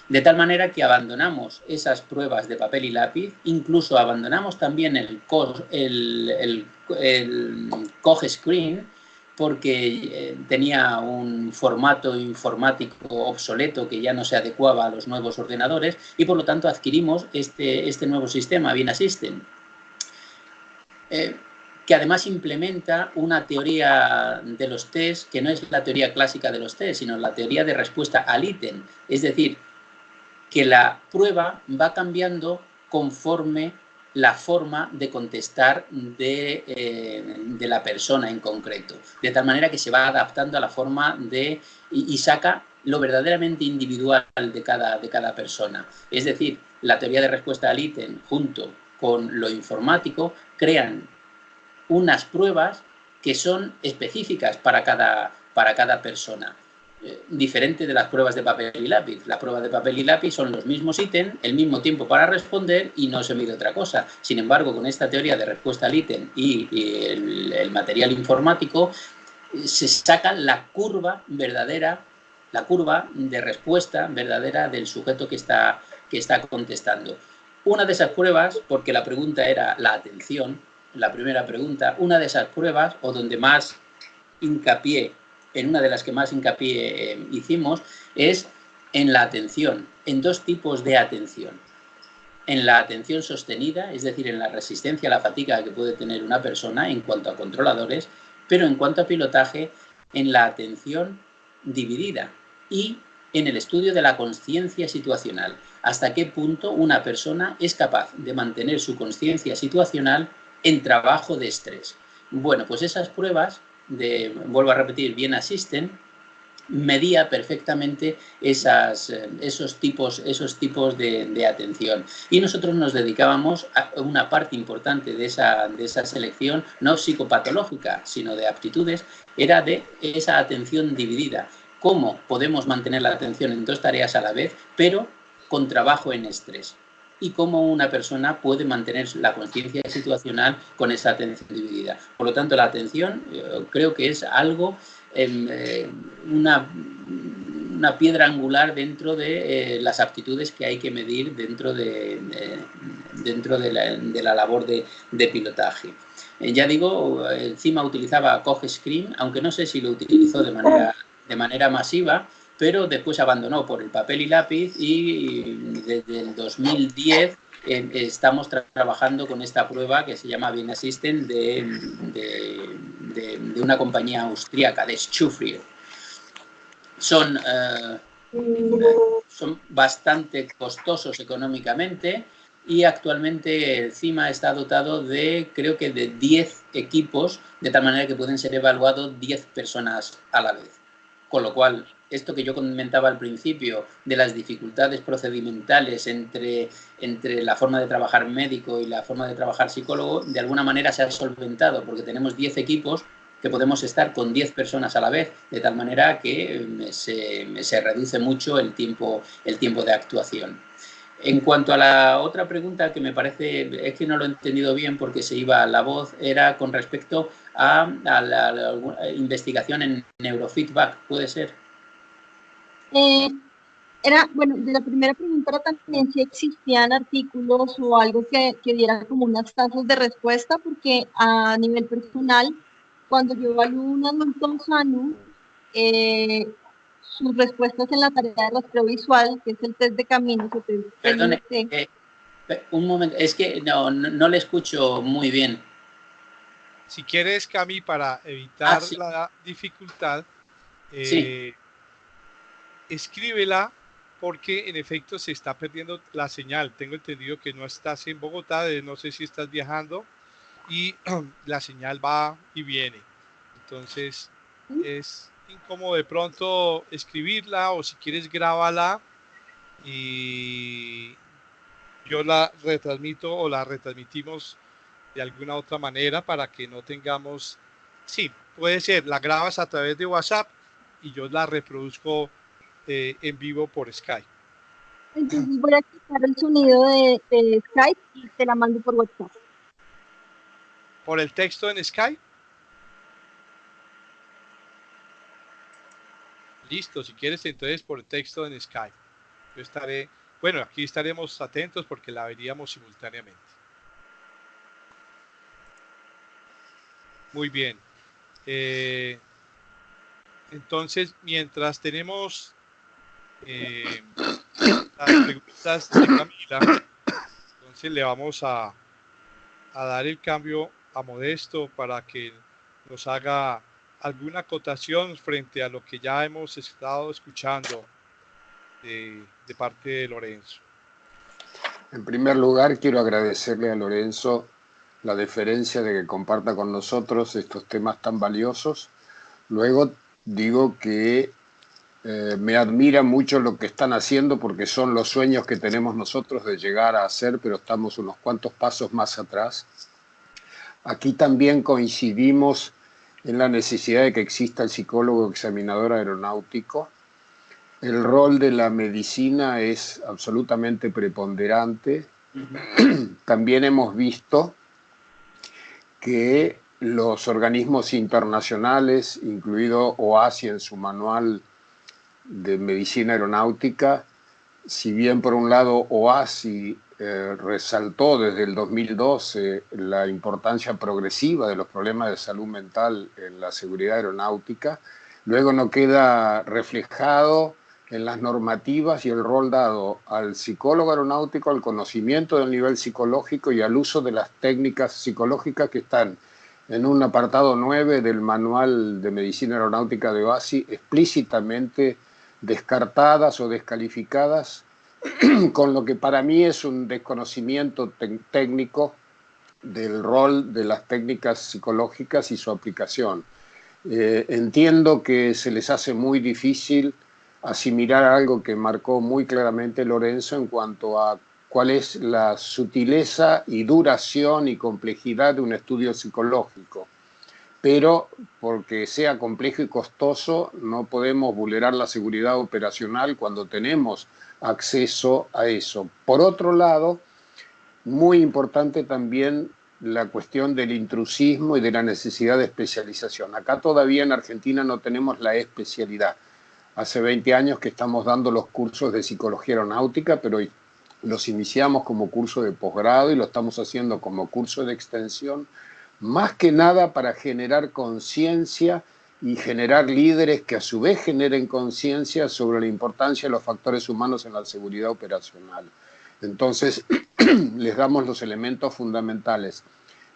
De tal manera que abandonamos esas pruebas de papel y lápiz, incluso abandonamos también el Koch Screen, porque tenía un formato informático obsoleto que ya no se adecuaba a los nuevos ordenadores, y por lo tanto adquirimos este nuevo sistema, Viena System, que además implementa una teoría de los test que no es la teoría clásica de los test, sino la teoría de respuesta al ítem. Es decir, que la prueba va cambiando conforme la forma de contestar de la persona en concreto, de tal manera que se va adaptando a la forma y saca lo verdaderamente individual de cada persona. Es decir, la teoría de respuesta al ítem junto con lo informático crean unas pruebas que son específicas para cada persona. Diferente de las pruebas de papel y lápiz. Las pruebas de papel y lápiz son los mismos ítems, el mismo tiempo para responder y no se mide otra cosa. Sin embargo, con esta teoría de respuesta al ítem y el material informático, se saca la curva verdadera, la curva de respuesta verdadera del sujeto que está contestando. Una de esas pruebas, porque la pregunta era la atención, la primera pregunta, una de esas pruebas, o donde más hincapié, en una de las que más hincapié hicimos, es en la atención, en dos tipos de atención. En la atención sostenida, es decir, en la resistencia a la fatiga que puede tener una persona en cuanto a controladores, pero en cuanto a pilotaje, en la atención dividida y en el estudio de la consciencia situacional. Hasta qué punto una persona es capaz de mantener su consciencia situacional en trabajo de estrés. Bueno, pues esas pruebas vuelvo a repetir, Viena System, medía perfectamente esos tipos de atención. Y nosotros nos dedicábamos a una parte importante de esa selección, no psicopatológica, sino de aptitudes, era de esa atención dividida. Cómo podemos mantener la atención en dos tareas a la vez, pero con trabajo en estrés. Y cómo una persona puede mantener la conciencia situacional con esa atención dividida. Por lo tanto, la atención creo que es algo, una piedra angular dentro de las aptitudes que hay que medir dentro de la labor de pilotaje. Ya digo, el CIMA utilizaba Koch Screen, aunque no sé si lo utilizó de manera masiva, pero después abandonó por el papel y lápiz, y desde el 2010 estamos trabajando con esta prueba que se llama Viena System de una compañía austríaca, de Schufrier. Son bastante costosos económicamente, y actualmente el CIMA está dotado creo que de 10 equipos, de tal manera que pueden ser evaluados 10 personas a la vez. Con lo cual, esto que yo comentaba al principio de las dificultades procedimentales entre la forma de trabajar médico y la forma de trabajar psicólogo, de alguna manera se ha solventado, porque tenemos 10 equipos que podemos estar con 10 personas a la vez, de tal manera que se reduce mucho el tiempo de actuación. En cuanto a la otra pregunta, que me parece, es que no lo he entendido bien porque se iba la voz, era con respecto a la investigación en neurofeedback, ¿puede ser? Bueno, de la primera pregunta era también si existían artículos o algo que diera como unas tasas de respuesta, porque a nivel personal, cuando yo evalúo un adulto sano, sus respuestas en la tarea de rastreo visual, que es el test de caminos. Perdone, un momento, es que no le escucho muy bien. Si quieres, Cami, para evitar sí. la dificultad, Sí. escríbela, porque en efecto se está perdiendo la señal. Tengo entendido que no estás en Bogotá, no sé si estás viajando, y la señal va y viene. Entonces es incómodo de pronto escribirla, o si quieres grábala y yo la retransmito o la retransmitimos de alguna otra manera para que no tengamos... Sí, puede ser, la grabas a través de WhatsApp y yo la reproduzco en vivo por Skype. Entonces voy a quitar el sonido de Skype y te la mando por WhatsApp. ¿Por el texto en Skype? Listo, si quieres entonces por el texto en Skype. Yo estaré, bueno, aquí estaremos atentos porque la veríamos simultáneamente. Muy bien. Entonces, mientras tenemos las preguntas de Camila, entonces le vamos a dar el cambio a Modesto para que nos haga alguna acotación frente a lo que ya hemos estado escuchando de parte de Lorenzo. En primer lugar, quiero agradecerle a Lorenzo la deferencia de que comparta con nosotros estos temas tan valiosos. Luego digo que me admira mucho lo que están haciendo, porque son los sueños que tenemos nosotros de llegar a hacer, pero estamos unos cuantos pasos más atrás. Aquí también coincidimos en la necesidad de que exista el psicólogo examinador aeronáutico. El rol de la medicina es absolutamente preponderante. También hemos visto que los organismos internacionales, incluido OASI en su manual de medicina aeronáutica, si bien por un lado OASI resaltó desde el 2012 la importancia progresiva de los problemas de salud mental en la seguridad aeronáutica, luego no queda reflejado en las normativas y el rol dado al psicólogo aeronáutico, al conocimiento del nivel psicológico y al uso de las técnicas psicológicas que están en un apartado 9 del Manual de Medicina Aeronáutica de OASI, explícitamente descartadas o descalificadas, con lo que para mí es un desconocimiento técnico del rol de las técnicas psicológicas y su aplicación. Entiendo que se les hace muy difícil asimilar algo que marcó muy claramente Lorenzo en cuanto a cuál es la sutileza y duración y complejidad de un estudio psicológico. Pero porque sea complejo y costoso, no podemos vulnerar la seguridad operacional cuando tenemos acceso a eso. Por otro lado, muy importante también la cuestión del intrusismo y de la necesidad de especialización. Acá todavía en Argentina no tenemos la especialidad. Hace 20 años que estamos dando los cursos de psicología aeronáutica, pero los iniciamos como curso de posgrado y lo estamos haciendo como curso de extensión, más que nada para generar conciencia y generar líderes que a su vez generen conciencia sobre la importancia de los factores humanos en la seguridad operacional. Entonces, les damos los elementos fundamentales,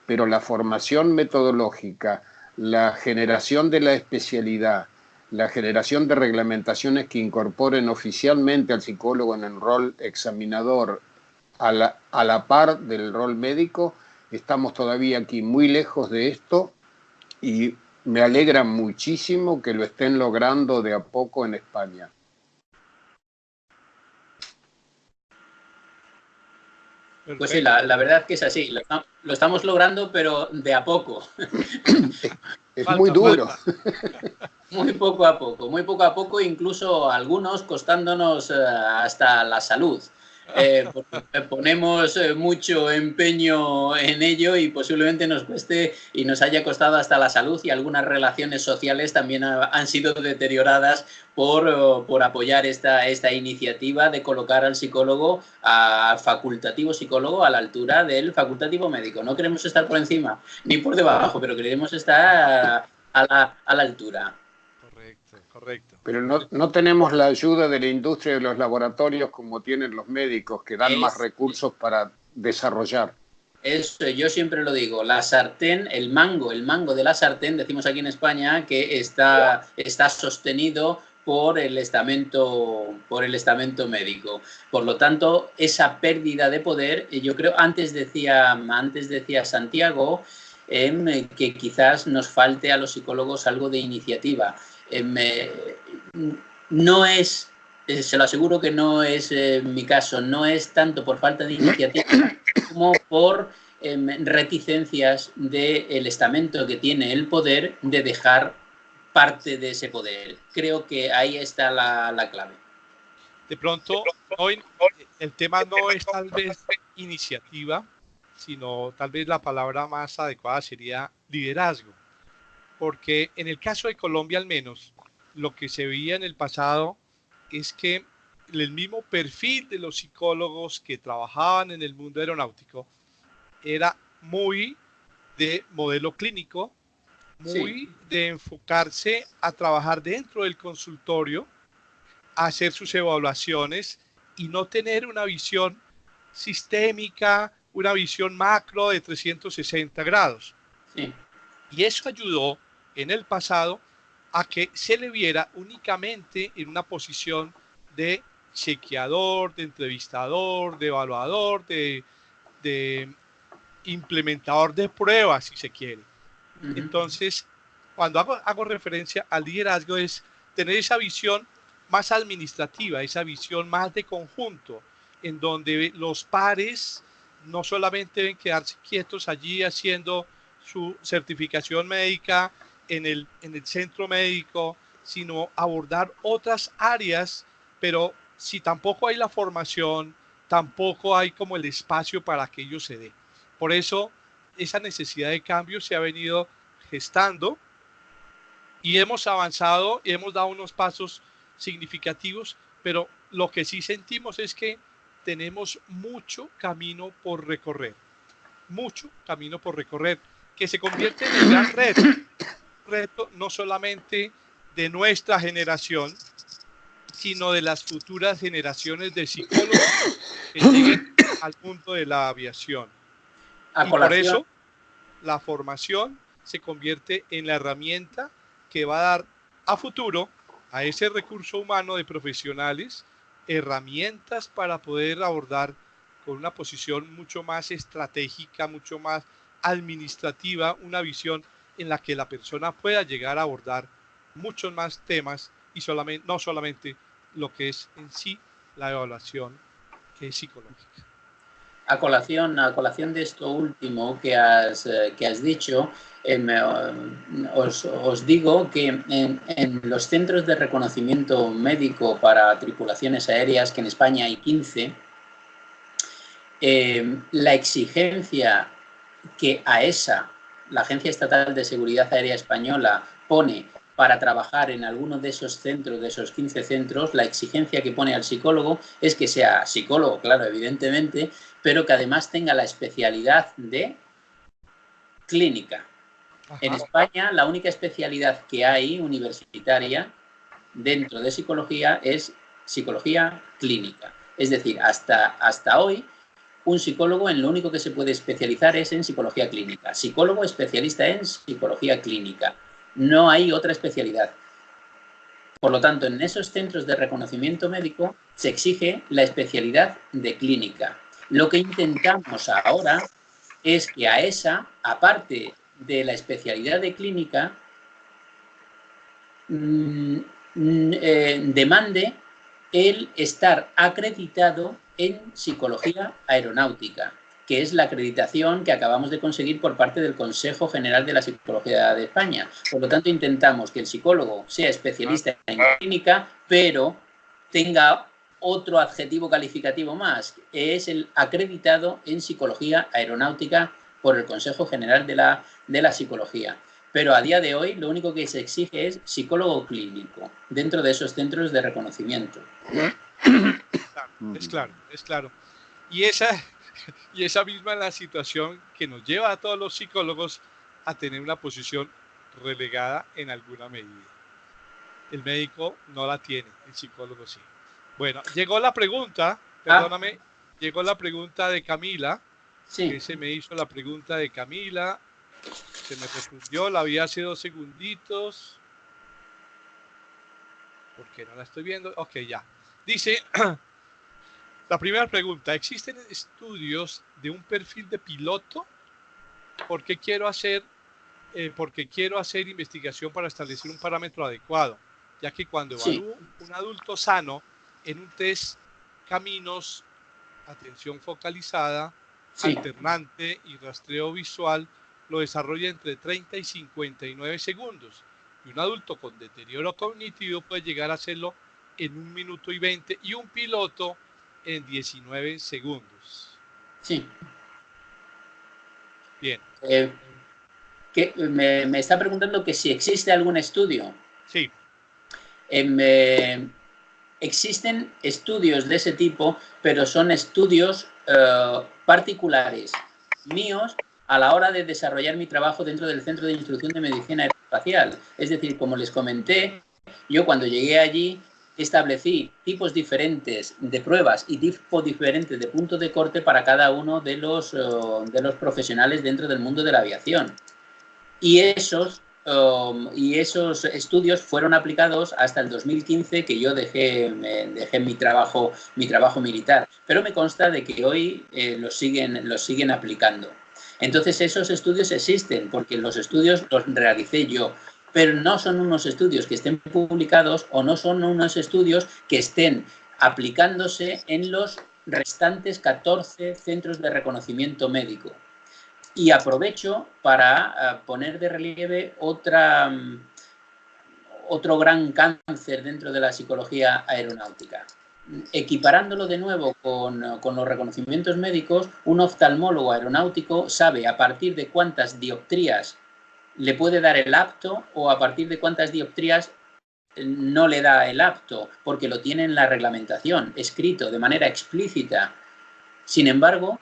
pero la formación metodológica, la generación de la especialidad, la generación de reglamentaciones que incorporen oficialmente al psicólogo en el rol examinador a la par del rol médico, estamos todavía aquí muy lejos de esto y me alegra muchísimo que lo estén logrando de a poco en España. Pues sí, la verdad que es así, lo estamos logrando, pero de a poco. Es muy duro. Muy poco a poco, incluso algunos costándonos hasta la salud. Porque ponemos mucho empeño en ello y posiblemente nos cueste y nos haya costado hasta la salud, y algunas relaciones sociales también han sido deterioradas por apoyar esta iniciativa de colocar al psicólogo, al facultativo psicólogo, a la altura del facultativo médico. No queremos estar por encima ni por debajo, pero queremos estar a la altura. Correcto. correcto. Pero no tenemos la ayuda de la industria de los laboratorios como tienen los médicos, que dan más recursos para desarrollar. Eso, yo siempre lo digo, la sartén, el mango de la sartén, decimos aquí en España, que está sostenido por el estamento médico. Por lo tanto, esa pérdida de poder, yo creo, antes decía Santiago, que quizás nos falte a los psicólogos algo de iniciativa. No es, se lo aseguro que no es mi caso, no es tanto por falta de iniciativa como por reticencias del estamento que tiene el poder de dejar parte de ese poder. Creo que ahí está la clave. De pronto, hoy el tema no es tal vez iniciativa, sino tal vez la palabra más adecuada sería liderazgo. Porque en el caso de Colombia al menos, lo que se veía en el pasado es que el mismo perfil de los psicólogos que trabajaban en el mundo aeronáutico era muy de modelo clínico, muy de enfocarse a trabajar dentro del consultorio, a hacer sus evaluaciones y no tener una visión sistémica, una visión macro de 360 grados. Sí. Y eso ayudó en el pasado a que se le viera únicamente en una posición de chequeador, de entrevistador, de evaluador, de implementador de pruebas, si se quiere. Entonces, cuando hago referencia al liderazgo es tener esa visión más administrativa, esa visión más de conjunto, en donde los pares no solamente deben quedarse quietos allí haciendo su certificación médica en el centro médico, sino abordar otras áreas, pero si tampoco hay la formación, tampoco hay como el espacio para que ello se dé. Por eso, esa necesidad de cambio se ha venido gestando y hemos avanzado y hemos dado unos pasos significativos, pero lo que sí sentimos es que tenemos mucho camino por recorrer, que se convierte en el gran reto no solamente de nuestra generación, sino de las futuras generaciones de psicólogos que lleguen al mundo de la aviación. Y por eso la formación se convierte en la herramienta que va a dar a futuro a ese recurso humano de profesionales herramientas para poder abordar con una posición mucho más estratégica, mucho más administrativa, una visión en la que la persona pueda llegar a abordar muchos más temas y no solamente lo que es en sí la evaluación que es psicológica. A colación de esto último que has dicho, os digo que en los centros de reconocimiento médico para tripulaciones aéreas, que en España hay 15, la exigencia que AESA, la Agencia Estatal de Seguridad Aérea Española, pone para trabajar en alguno de esos centros, de esos 15 centros, la exigencia que pone al psicólogo es que sea psicólogo, claro, evidentemente, pero que además tenga la especialidad de clínica. Ajá. En España, la única especialidad que hay universitaria dentro de psicología es psicología clínica. Es decir, hasta hoy, un psicólogo en lo único que se puede especializar es en psicología clínica. Psicólogo especialista en psicología clínica. No hay otra especialidad. Por lo tanto, en esos centros de reconocimiento médico se exige la especialidad de clínica. Lo que intentamos ahora es que AESA, aparte de la especialidad de clínica, demande el estar acreditado en psicología aeronáutica, que es la acreditación que acabamos de conseguir por parte del Consejo General de la Psicología de España. Por lo tanto, intentamos que el psicólogo sea especialista en clínica, pero tenga otro adjetivo calificativo más, es el acreditado en psicología aeronáutica por el Consejo General de la Psicología. Pero a día de hoy lo único que se exige es psicólogo clínico dentro de esos centros de reconocimiento. Es claro. Y esa misma es la situación que nos lleva a todos los psicólogos a tener una posición relegada en alguna medida. El médico no la tiene, el psicólogo sí. Bueno, llegó la pregunta, perdóname, llegó la pregunta de Camila. Sí. Que se me hizo la pregunta de Camila. Se me respondió, la vi hace 2 segunditos. ¿Por qué no la estoy viendo? Ok, ya. Dice, la primera pregunta, ¿existen estudios de un perfil de piloto? Porque quiero hacer investigación para establecer un parámetro adecuado, ya que cuando evalúo un adulto sano en un test caminos, atención focalizada, alternante y rastreo visual, lo desarrolla entre 30 y 59 segundos. Y un adulto con deterioro cognitivo puede llegar a hacerlo en 1 minuto y 20 y un piloto en 19 segundos. Sí. Bien. Me está preguntando que si existe algún estudio. Sí. Existen estudios de ese tipo, pero son estudios particulares míos a la hora de desarrollar mi trabajo dentro del Centro de Instrucción de Medicina Aeroespacial. Es decir, como les comenté, yo cuando llegué allí establecí tipos diferentes de pruebas y tipos diferentes de puntos de corte para cada uno de los profesionales dentro del mundo de la aviación. Y esos estudios fueron aplicados hasta el 2015, que yo dejé mi trabajo militar. Pero me consta de que hoy los siguen aplicando. Entonces esos estudios existen, porque los estudios los realicé yo. Pero no son unos estudios que estén publicados o no son unos estudios que estén aplicándose en los restantes 14 centros de reconocimiento médico. Y aprovecho para poner de relieve otro gran cáncer dentro de la psicología aeronáutica. Equiparándolo de nuevo con los reconocimientos médicos, un oftalmólogo aeronáutico sabe a partir de cuántas dioptrías le puede dar el apto o a partir de cuántas dioptrías no le da el apto, porque lo tiene en la reglamentación, escrito de manera explícita. Sin embargo,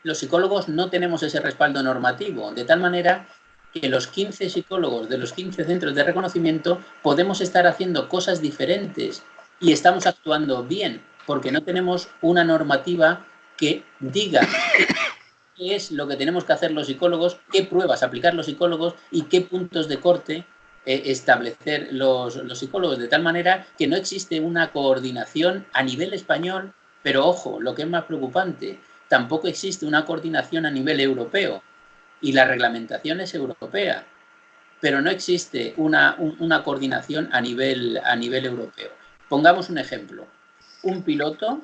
los psicólogos no tenemos ese respaldo normativo, de tal manera que los 15 psicólogos de los 15 centros de reconocimiento podemos estar haciendo cosas diferentes y estamos actuando bien, porque no tenemos una normativa que diga qué es lo que tenemos que hacer los psicólogos, qué pruebas aplicar los psicólogos y qué puntos de corte establecer los psicólogos, de tal manera que no existe una coordinación a nivel español, pero ojo, lo que es más preocupante, tampoco existe una coordinación a nivel europeo y la reglamentación es europea, pero no existe una coordinación a nivel europeo. Pongamos un ejemplo. Un piloto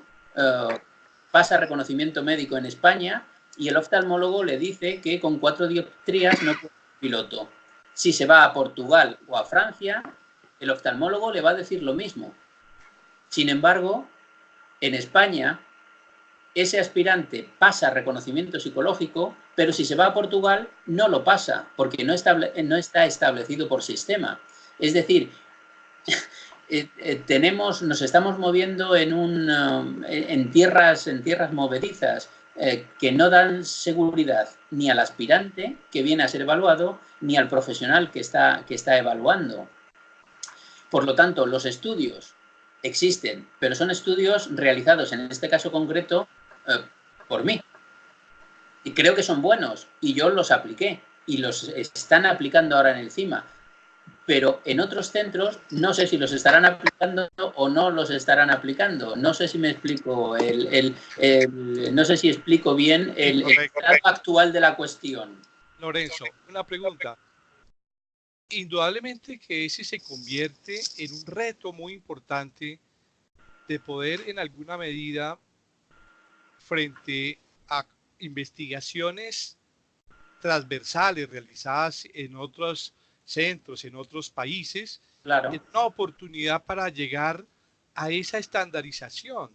pasa reconocimiento médico en España y el oftalmólogo le dice que con 4 dioptrías no puede ser piloto. Si se va a Portugal o a Francia, el oftalmólogo le va a decir lo mismo. Sin embargo, en España, ese aspirante pasa reconocimiento psicológico, pero si se va a Portugal no lo pasa, porque no está establecido por sistema. Es decir, nos estamos moviendo en tierras movedizas que no dan seguridad ni al aspirante que viene a ser evaluado, ni al profesional que está evaluando. Por lo tanto, los estudios existen, pero son estudios realizados, en este caso concreto, por mí. Y creo que son buenos, y yo los apliqué, y los están aplicando ahora en el CIMA. Pero en otros centros no sé si los estarán aplicando o no los estarán aplicando. No sé si me explico, no sé si explico bien el estado actual de la cuestión. Lorenzo, una pregunta. Indudablemente que ese se convierte en un reto muy importante de poder en alguna medida, frente a investigaciones transversales realizadas en otros centros, en otros países, claro, es una oportunidad para llegar a esa estandarización.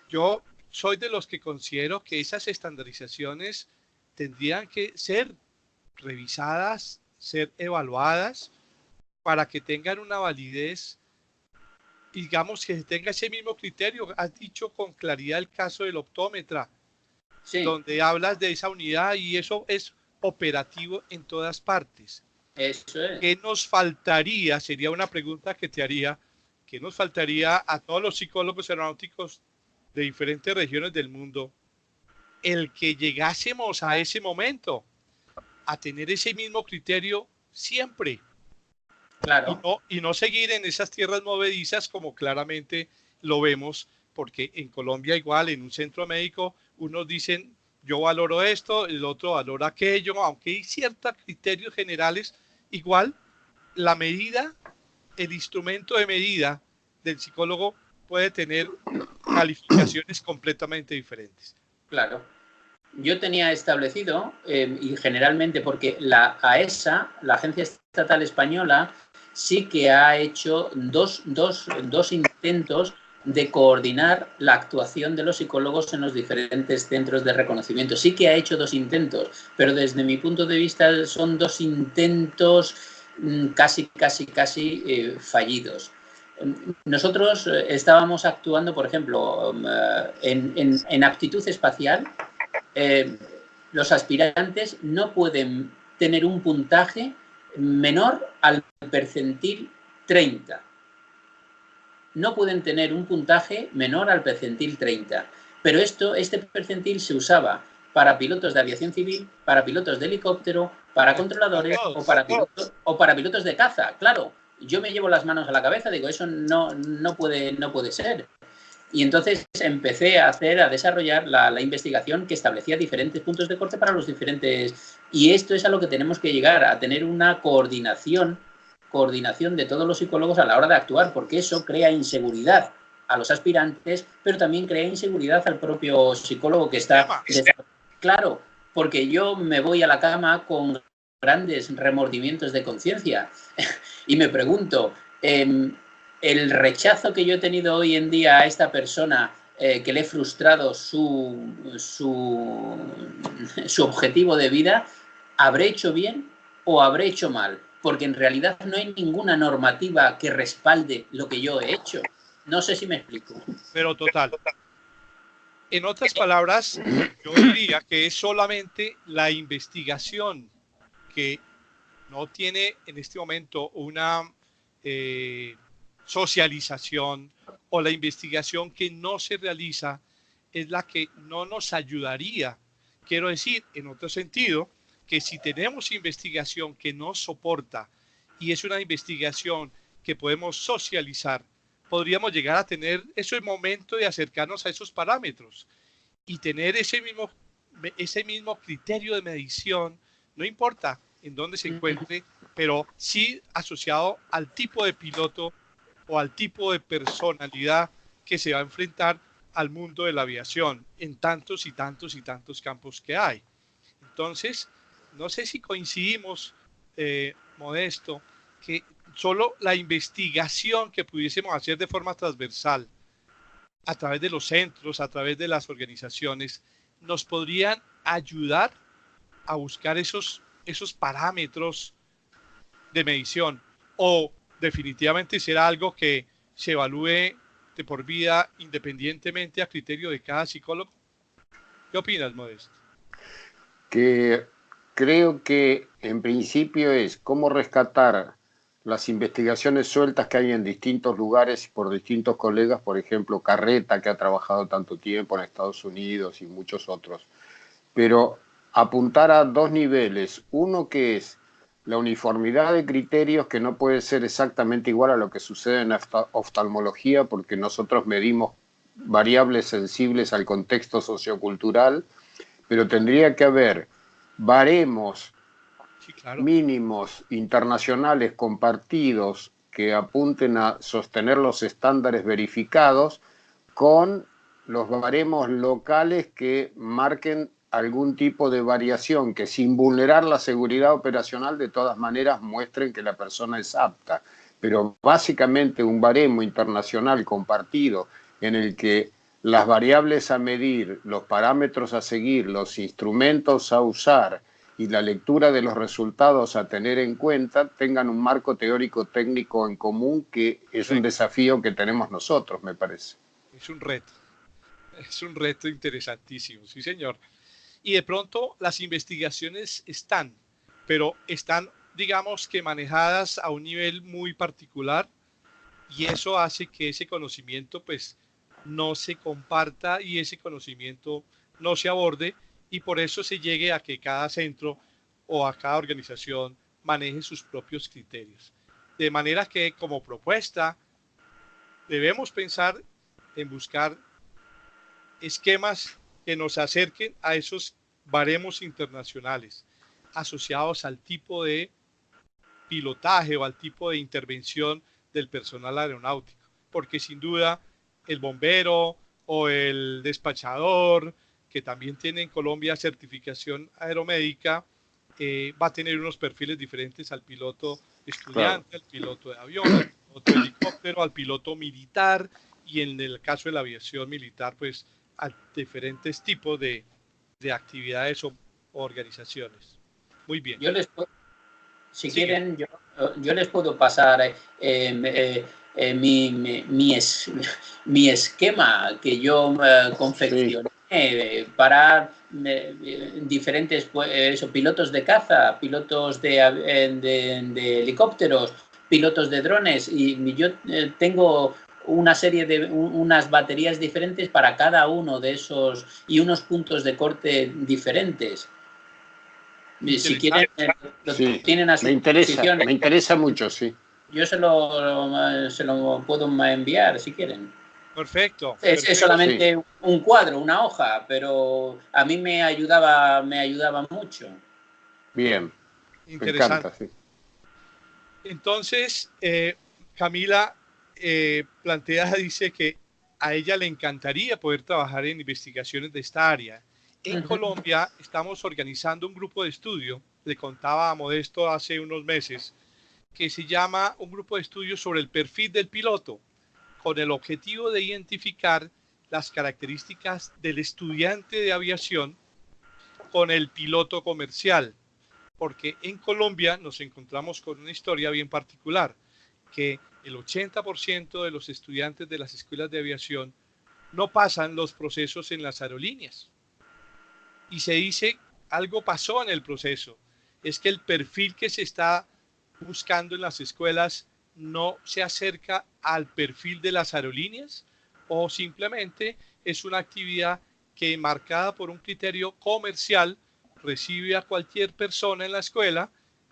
Yo soy de los que considero que esas estandarizaciones tendrían que ser revisadas, ser evaluadas para que tengan una validez, digamos que tenga ese mismo criterio. Has dicho con claridad el caso del optómetra, sí, donde hablas de esa unidad y eso es operativo en todas partes. Eso es. ¿Qué nos faltaría? Sería una pregunta que te haría. ¿Qué nos faltaría a todos los psicólogos aeronáuticos de diferentes regiones del mundo? El que llegásemos a ese momento, a tener ese mismo criterio siempre. Claro. Y no seguir en esas tierras movedizas como claramente lo vemos, porque en Colombia igual, en un centro médico, unos dicen yo valoro esto, el otro valora aquello, aunque hay ciertos criterios generales, igual la medida, el instrumento de medida del psicólogo puede tener calificaciones completamente diferentes. Claro. Yo tenía establecido, y generalmente porque la AESA, la Agencia Estatal Española, sí que ha hecho dos intentos de coordinar la actuación de los psicólogos en los diferentes centros de reconocimiento. Sí que ha hecho 2 intentos, pero desde mi punto de vista son 2 intentos casi fallidos. Nosotros estábamos actuando, por ejemplo, en aptitud espacial. Los aspirantes no pueden tener un puntaje menor al percentil 30. No pueden tener un puntaje menor al percentil 30. Pero este percentil se usaba para pilotos de aviación civil, para pilotos de helicóptero, para controladores o para pilotos de caza. Claro, yo me llevo las manos a la cabeza, digo, eso no puede ser. Y entonces empecé a desarrollar la investigación que establecía diferentes puntos de corte para los diferentes... Y esto es a lo que tenemos que llegar, a tener una coordinación de todos los psicólogos a la hora de actuar, porque eso crea inseguridad a los aspirantes, pero también crea inseguridad al propio psicólogo que está... Claro, porque yo me voy a la cama con grandes remordimientos de conciencia y me pregunto... el rechazo que yo he tenido hoy en día a esta persona, que le he frustrado su objetivo de vida, ¿habré hecho bien o habré hecho mal? Porque en realidad no hay ninguna normativa que respalde lo que yo he hecho. No sé si me explico. Pero total. En otras palabras, yo diría que es solamente la investigación que no tiene en este momento una socialización, o la investigación que no se realiza es la que no nos ayudaría. Quiero decir, en otro sentido, que si tenemos investigación que nos soporta y es una investigación que podemos socializar, podríamos llegar a tener ese momento de acercarnos a esos parámetros y tener ese mismo criterio de medición, no importa en dónde se encuentre, pero sí asociado al tipo de piloto o al tipo de personalidad que se va a enfrentar al mundo de la aviación en tantos y tantos y tantos campos que hay. Entonces, no sé si coincidimos, Modesto, que solo la investigación que pudiésemos hacer de forma transversal a través de los centros, a través de las organizaciones, nos podrían ayudar a buscar esos parámetros de medición, o definitivamente será algo que se evalúe de por vida independientemente a criterio de cada psicólogo. ¿Qué opinas, Modesto? Que creo que en principio es cómo rescatar las investigaciones sueltas que hay en distintos lugares por distintos colegas, por ejemplo, Carreta, que ha trabajado tanto tiempo en Estados Unidos y muchos otros, pero apuntar a 2 niveles. Uno que es la uniformidad de criterios, que no puede ser exactamente igual a lo que sucede en oftalmología, porque nosotros medimos variables sensibles al contexto sociocultural, pero tendría que haber baremos mínimos internacionales compartidos que apunten a sostener los estándares verificados con los baremos locales que marquen algún tipo de variación que, sin vulnerar la seguridad operacional, de todas maneras muestren que la persona es apta. Pero básicamente un baremo internacional compartido en el que las variables a medir, los parámetros a seguir, los instrumentos a usar y la lectura de los resultados a tener en cuenta tengan un marco teórico técnico en común, que es un desafío que tenemos nosotros, me parece. Es un reto interesantísimo, sí señor. Y de pronto las investigaciones están, pero están digamos que manejadas a un nivel muy particular, y eso hace que ese conocimiento pues no se comparta y ese conocimiento no se aborde, y por eso se llegue a que cada centro o a cada organización maneje sus propios criterios. De manera que como propuesta debemos pensar en buscar esquemas que nos acerquen a esos baremos internacionales asociados al tipo de pilotaje o al tipo de intervención del personal aeronáutico, porque sin duda el bombero o el despachador, que también tiene en Colombia certificación aeromédica, va a tener unos perfiles diferentes al piloto estudiante, claro, al piloto de avión, al piloto de helicóptero, al piloto militar, y en el caso de la aviación militar, pues a diferentes tipos de actividades o organizaciones. Muy bien. Yo les puedo, si sí, quieren, yo les puedo pasar mi esquema que yo confeccioné, sí, para diferentes pilotos de caza, pilotos de helicópteros, pilotos de drones, y yo tengo una serie de unas baterías diferentes para cada uno de esos y unos puntos de corte diferentes. Si quieren, sí, tienen a su disposición. Me interesa mucho, sí. Yo se lo puedo enviar si quieren. Perfecto. Es solamente sí, un cuadro, una hoja, pero a mí me ayudaba mucho. Bien. Interesante. Me encanta, sí. Entonces, Camila dice que a ella le encantaría poder trabajar en investigaciones de esta área. En Colombia estamos organizando un grupo de estudio, le contaba a Modesto hace unos meses, que se llama un grupo de estudio sobre el perfil del piloto, con el objetivo de identificar las características del estudiante de aviación con el piloto comercial, porque en Colombia nos encontramos con una historia bien particular, que el 80% de los estudiantes de las escuelas de aviación no pasan los procesos en las aerolíneas. Y se dice, algo pasó en el proceso, es que el perfil que se está buscando en las escuelas no se acerca al perfil de las aerolíneas, o simplemente es una actividad que, marcada por un criterio comercial, recibe a cualquier persona en la escuela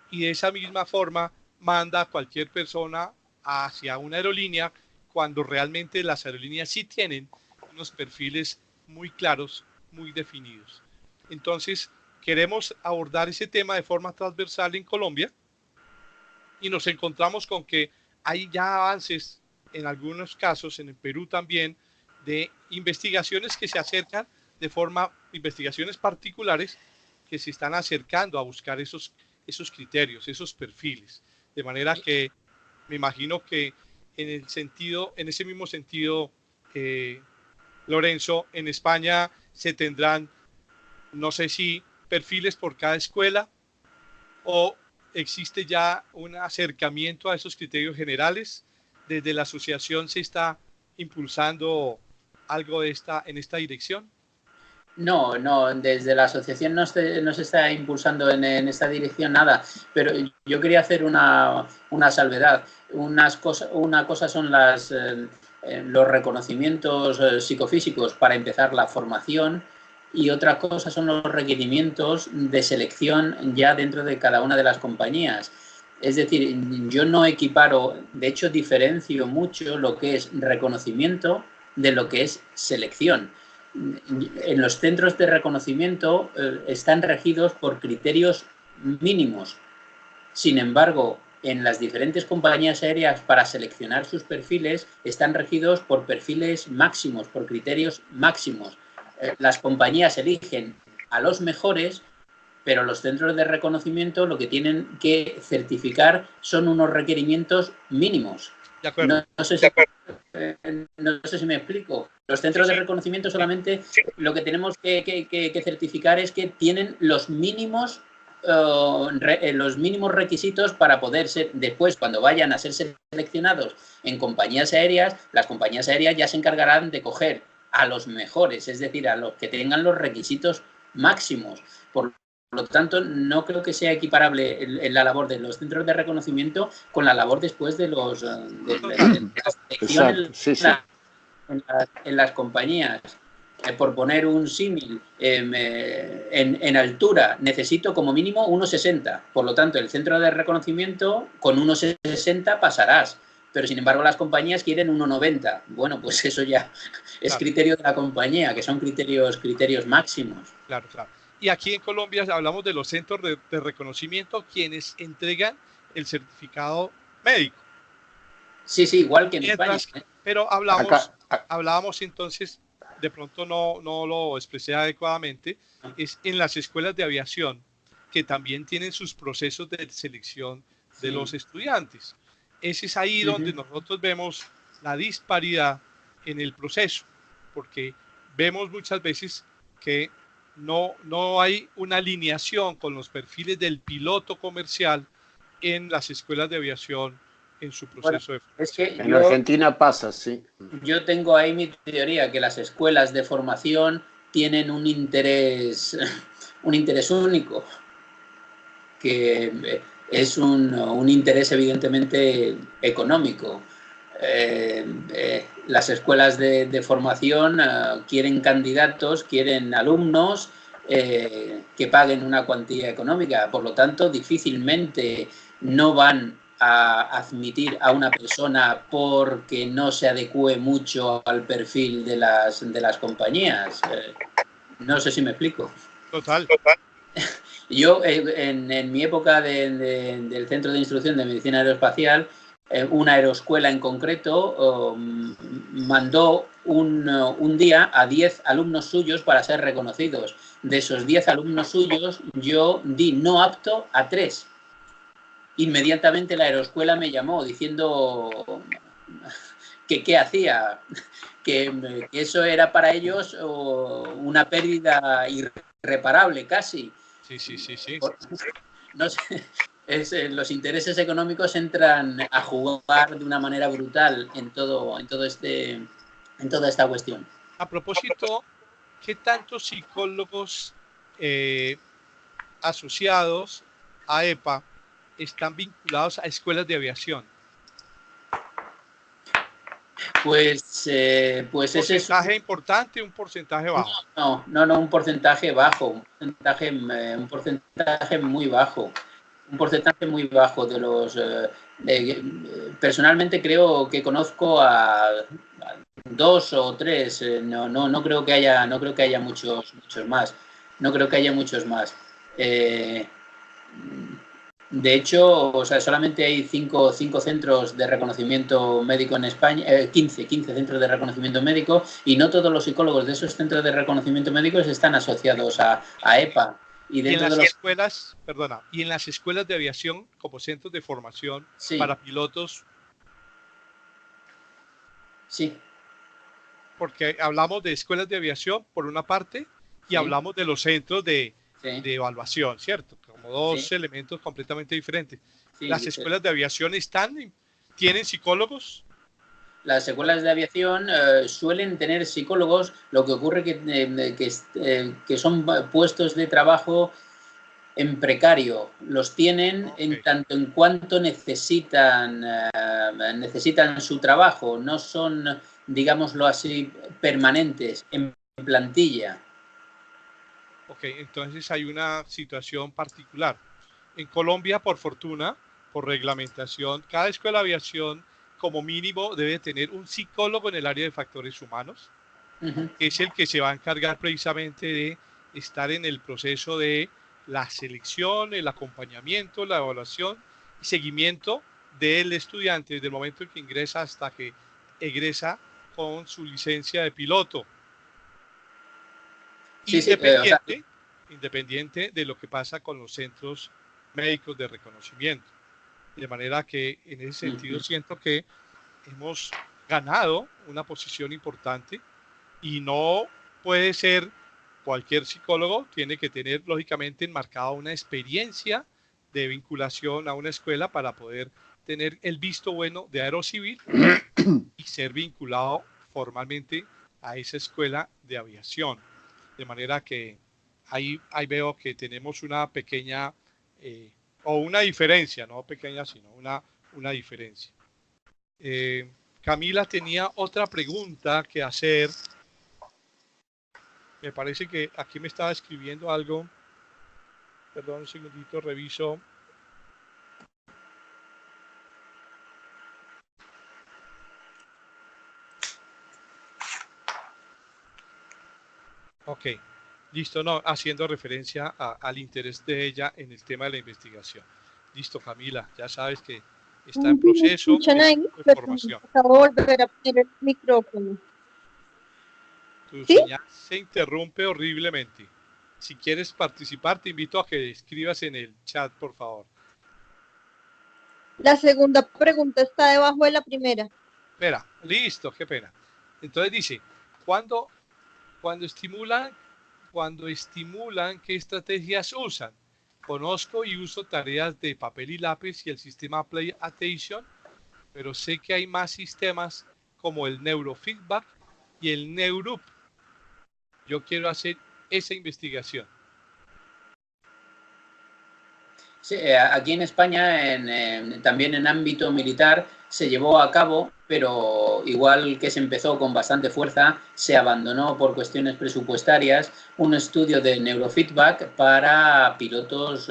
y de esa misma forma manda a cualquier persona hacia una aerolínea, cuando realmente las aerolíneas sí tienen unos perfiles muy claros, muy definidos. Entonces, queremos abordar ese tema de forma transversal en Colombia, y nos encontramos con que hay ya avances en algunos casos, en el Perú también, de investigaciones que se acercan de forma, investigaciones particulares que se están acercando a buscar esos criterios, esos perfiles. De manera que me imagino que en ese mismo sentido, Lorenzo, en España se tendrán, no sé si perfiles por cada escuela, o existe ya un acercamiento a esos criterios generales. Desde la asociación se está impulsando algo en esta dirección. No, desde la asociación no se está impulsando en esta dirección nada, pero yo quería hacer una salvedad. Una cosa son los reconocimientos psicofísicos para empezar la formación, y otra cosa son los requerimientos de selección ya dentro de cada una de las compañías. Es decir, yo no equiparo, de hecho diferencio mucho lo que es reconocimiento de lo que es selección. En los centros de reconocimiento están regidos por criterios mínimos. Sin embargo, en las diferentes compañías aéreas, para seleccionar sus perfiles, están regidos por perfiles máximos, por criterios máximos. Las compañías eligen a los mejores, pero los centros de reconocimiento lo que tienen que certificar son unos requerimientos mínimos. De acuerdo. No sé si me explico. Los centros de reconocimiento solamente lo que tenemos que certificar es que tienen los mínimos requisitos para poder ser, después, cuando vayan a ser seleccionados en compañías aéreas, las compañías aéreas ya se encargarán de coger a los mejores, es decir, a los que tengan los requisitos máximos. Por lo tanto, no creo que sea equiparable la labor de los centros de reconocimiento con la labor después de la selección Exacto, sí. en las compañías. Por poner un símil, en altura necesito como mínimo 1,60. Por lo tanto, el centro de reconocimiento con 1,60 pasarás. Pero, sin embargo, las compañías quieren 1,90. Bueno, pues eso ya es criterio de la compañía, que son criterios máximos. Claro. Y aquí en Colombia hablamos de los centros de reconocimiento, quienes entregan el certificado médico. Sí, igual que en España. Pero hablábamos entonces, de pronto no lo expresé adecuadamente, es en las escuelas de aviación, que también tienen sus procesos de selección de los estudiantes. Ese es ahí donde nosotros vemos la disparidad en el proceso, porque vemos muchas veces que no hay una alineación con los perfiles del piloto comercial en las escuelas de aviación en su proceso de formación. Es que en Argentina pasa, sí. Yo tengo ahí mi teoría, que las escuelas de formación tienen un interés único, que es un interés evidentemente económico. Las escuelas de formación quieren candidatos, quieren alumnos que paguen una cuantía económica. Por lo tanto, difícilmente no van a admitir a una persona porque no se adecue mucho al perfil de las compañías. No sé si me explico. Total. Yo, en mi época del Centro de Instrucción de Medicina Aeroespacial, una aeroescuela en concreto mandó un día a 10 alumnos suyos para ser reconocidos. De esos 10 alumnos suyos, yo di no apto a 3. Inmediatamente la aeroescuela me llamó diciendo que qué hacía, que eso era para ellos una pérdida irreparable casi. Sí. No sé, los intereses económicos entran a jugar de una manera brutal en toda esta cuestión. A propósito, ¿qué tantos psicólogos asociados a EPA están vinculados a escuelas de aviación? Pues ese es ¿Un porcentaje importante o un porcentaje bajo? No, un porcentaje bajo, un porcentaje muy bajo. Un porcentaje muy bajo de los... personalmente creo que conozco a 2 o 3, no creo que haya muchos más. No creo que haya muchos más. De hecho, solamente hay 5 centros de reconocimiento médico en España, 15 centros de reconocimiento médico, y no todos los psicólogos de esos centros de reconocimiento médico están asociados a EPA. Y en las escuelas, y en las escuelas de aviación como centros de formación para pilotos. Sí. Porque hablamos de escuelas de aviación por una parte y hablamos de los centros de evaluación, ¿cierto? Como dos elementos completamente diferentes. ¿Las escuelas de aviación tienen psicólogos? Las escuelas de aviación suelen tener psicólogos, lo que ocurre que son puestos de trabajo en precario. Los tienen en tanto en cuanto necesitan su trabajo, no son, digámoslo así, permanentes, en plantilla. Ok, entonces hay una situación particular. En Colombia, por fortuna, por reglamentación, cada escuela de aviación como mínimo debe tener un psicólogo en el área de factores humanos, que es el que se va a encargar precisamente de estar en el proceso de la selección, el acompañamiento, la evaluación y seguimiento del estudiante desde el momento en que ingresa hasta que egresa con su licencia de piloto. Independiente de lo que pasa con los centros médicos de reconocimiento. De manera que en ese sentido siento que hemos ganado una posición importante y no puede ser cualquier psicólogo, tiene que tener lógicamente enmarcada una experiencia de vinculación a una escuela para poder tener el visto bueno de Aerocivil y ser vinculado formalmente a esa escuela de aviación. De manera que ahí veo que tenemos una pequeña, o una diferencia, no pequeña, sino una diferencia. Camila tenía otra pregunta que hacer. Me parece que aquí me estaba escribiendo algo. Perdón, un segundito, reviso. Ok, listo, no, haciendo referencia al interés de ella en el tema de la investigación. Listo, Camila, ya sabes que está en proceso de formación. Acabo de volver a poner el micrófono. Tu ¿Sí? señal se interrumpe horriblemente. Si quieres participar, te invito a que escribas en el chat, por favor. La segunda pregunta está debajo de la primera. Espera, listo, qué pena. Entonces dice, cuando estimulan, ¿qué estrategias usan? Conozco y uso tareas de papel y lápiz y el sistema Play Attention, pero sé que hay más sistemas como el Neurofeedback y el Neurup. Yo quiero hacer esa investigación. Sí, aquí en España, también en ámbito militar, se llevó a cabo, pero igual que se empezó con bastante fuerza, se abandonó por cuestiones presupuestarias un estudio de neurofeedback para pilotos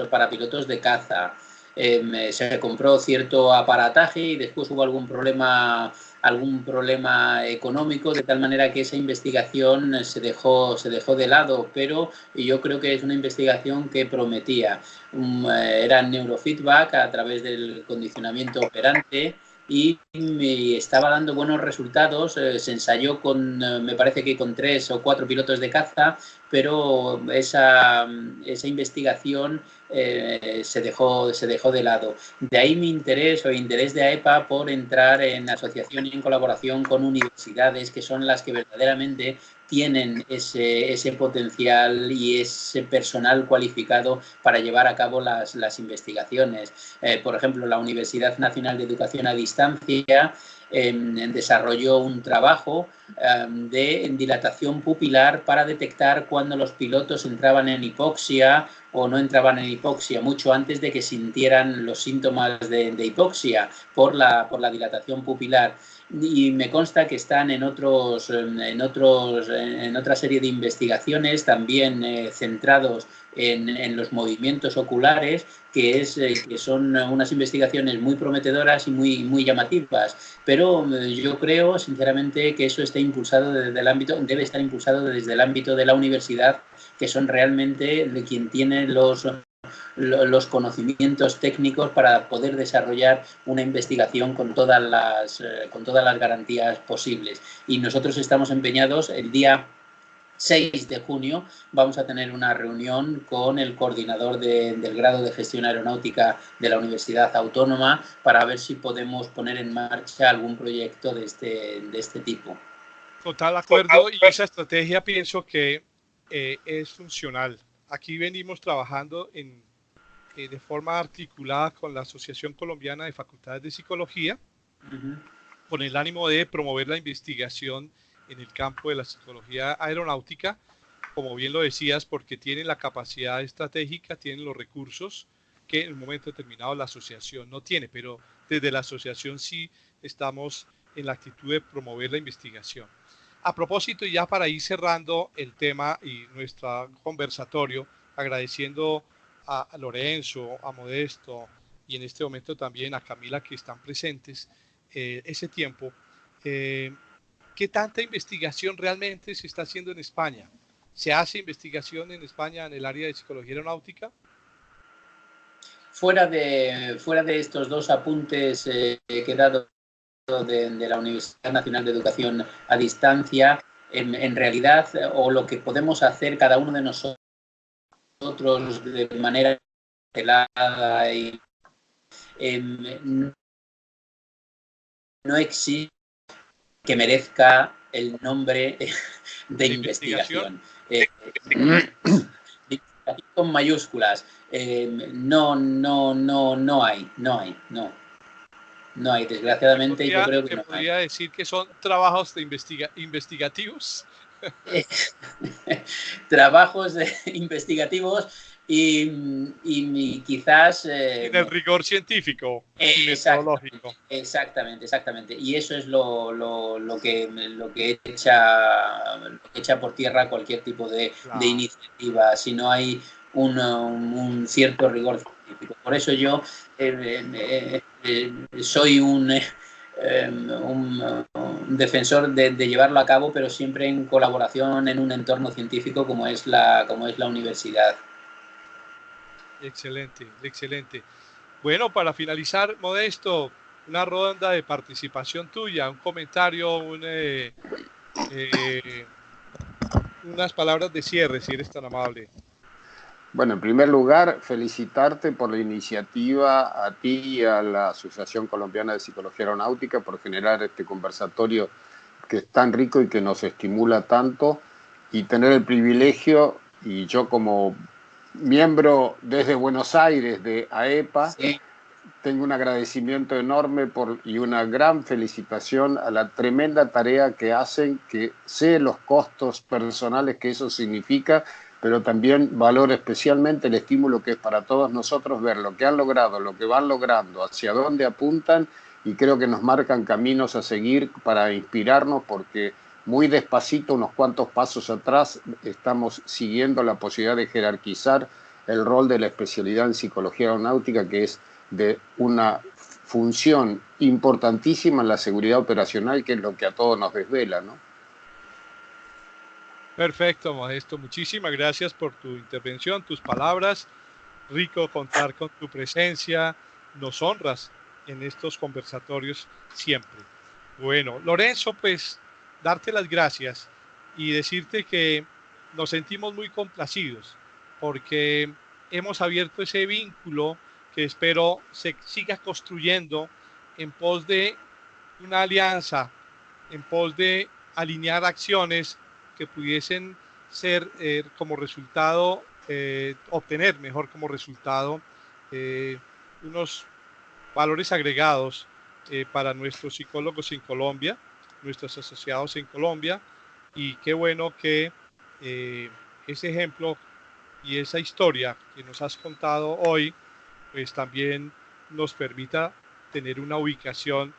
de caza. Se compró cierto aparataje y después hubo algún problema económico, de tal manera que esa investigación se dejó de lado, pero yo creo que es una investigación que prometía. Era neurofeedback a través del condicionamiento operante y me estaba dando buenos resultados. Se ensayó me parece que con 3 o 4 pilotos de caza, pero esa investigación se dejó de lado. De ahí mi interés o interés de AEPA por entrar en asociación y en colaboración con universidades que son las que verdaderamente tienen ese potencial y ese personal cualificado para llevar a cabo las investigaciones. Por ejemplo, la Universidad Nacional de Educación a Distancia desarrolló un trabajo de dilatación pupilar para detectar cuando los pilotos entraban en hipoxia o no entraban en hipoxia, mucho antes de que sintieran los síntomas de hipoxia por la dilatación pupilar. Y me consta que están en otra serie de investigaciones también centrados en los movimientos oculares, que son unas investigaciones muy prometedoras y muy llamativas. Pero yo creo, sinceramente, que eso debe estar impulsado desde el ámbito de la universidad, que son realmente quien tiene los conocimientos técnicos para poder desarrollar una investigación con todas las garantías posibles. Y nosotros estamos empeñados. El día 6 de junio vamos a tener una reunión con el coordinador del grado de gestión aeronáutica de la Universidad Autónoma para ver si podemos poner en marcha algún proyecto de este tipo. Total acuerdo, y esa estrategia pienso que es funcional. Aquí venimos trabajando de forma articulada con la Asociación Colombiana de Facultades de Psicología, con el ánimo de promover la investigación en el campo de la psicología aeronáutica, como bien lo decías, porque tienen la capacidad estratégica, tienen los recursos que en un momento determinado la asociación no tiene, pero desde la asociación sí estamos en la actitud de promover la investigación. A propósito, ya para ir cerrando el tema y nuestro conversatorio, agradeciendo a Lorenzo, a Modesto y en este momento también a Camila, que están presentes ese tiempo, ¿qué tanta investigación realmente se está haciendo en España? ¿Se hace investigación en España en el área de psicología aeronáutica? Fuera de estos dos apuntes que he dado de la Universidad Nacional de Educación a Distancia, en realidad, o lo que podemos hacer cada uno de nosotros de manera helada y no existe que merezca el nombre de investigación. Con mayúsculas. No hay. No hay, desgraciadamente. Yo creo que no podría decir que son trabajos investigativos. trabajos investigativos quizás... Sin el rigor científico y metodológico. Exactamente. Y eso es lo que echa por tierra cualquier tipo de iniciativa, si no hay un cierto rigor científico. Por eso yo soy un defensor de llevarlo a cabo, pero siempre en colaboración en un entorno científico como es la universidad. Excelente. Bueno, para finalizar, Modesto, una ronda de participación tuya, un comentario, unas palabras de cierre, si eres tan amable. Bueno, en primer lugar, felicitarte por la iniciativa, a ti y a la Asociación Colombiana de Psicología Aeronáutica por generar este conversatorio que es tan rico y que nos estimula tanto, y tener el privilegio, y yo como miembro desde Buenos Aires de AEPA, sí, tengo un agradecimiento enorme y una gran felicitación a la tremenda tarea que hacen, que sé los costos personales que eso significa, pero también valoro especialmente el estímulo que es para todos nosotros ver lo que han logrado, lo que van logrando, hacia dónde apuntan, y creo que nos marcan caminos a seguir para inspirarnos, porque muy despacito, unos cuantos pasos atrás, estamos siguiendo la posibilidad de jerarquizar el rol de la especialidad en psicología aeronáutica, que es de una función importantísima en la seguridad operacional, que es lo que a todos nos desvela, ¿no? Perfecto, Modesto. Muchísimas gracias por tu intervención, tus palabras. Rico contar con tu presencia. Nos honras en estos conversatorios siempre. Bueno, Lorenzo, pues darte las gracias y decirte que nos sentimos muy complacidos porque hemos abierto ese vínculo que espero se siga construyendo en pos de una alianza, en pos de alinear acciones que pudiesen ser como resultado, obtener mejor como resultado unos valores agregados para nuestros psicólogos en Colombia, nuestros asociados en Colombia, y qué bueno que ese ejemplo y esa historia que nos has contado hoy, pues también nos permita tener una ubicación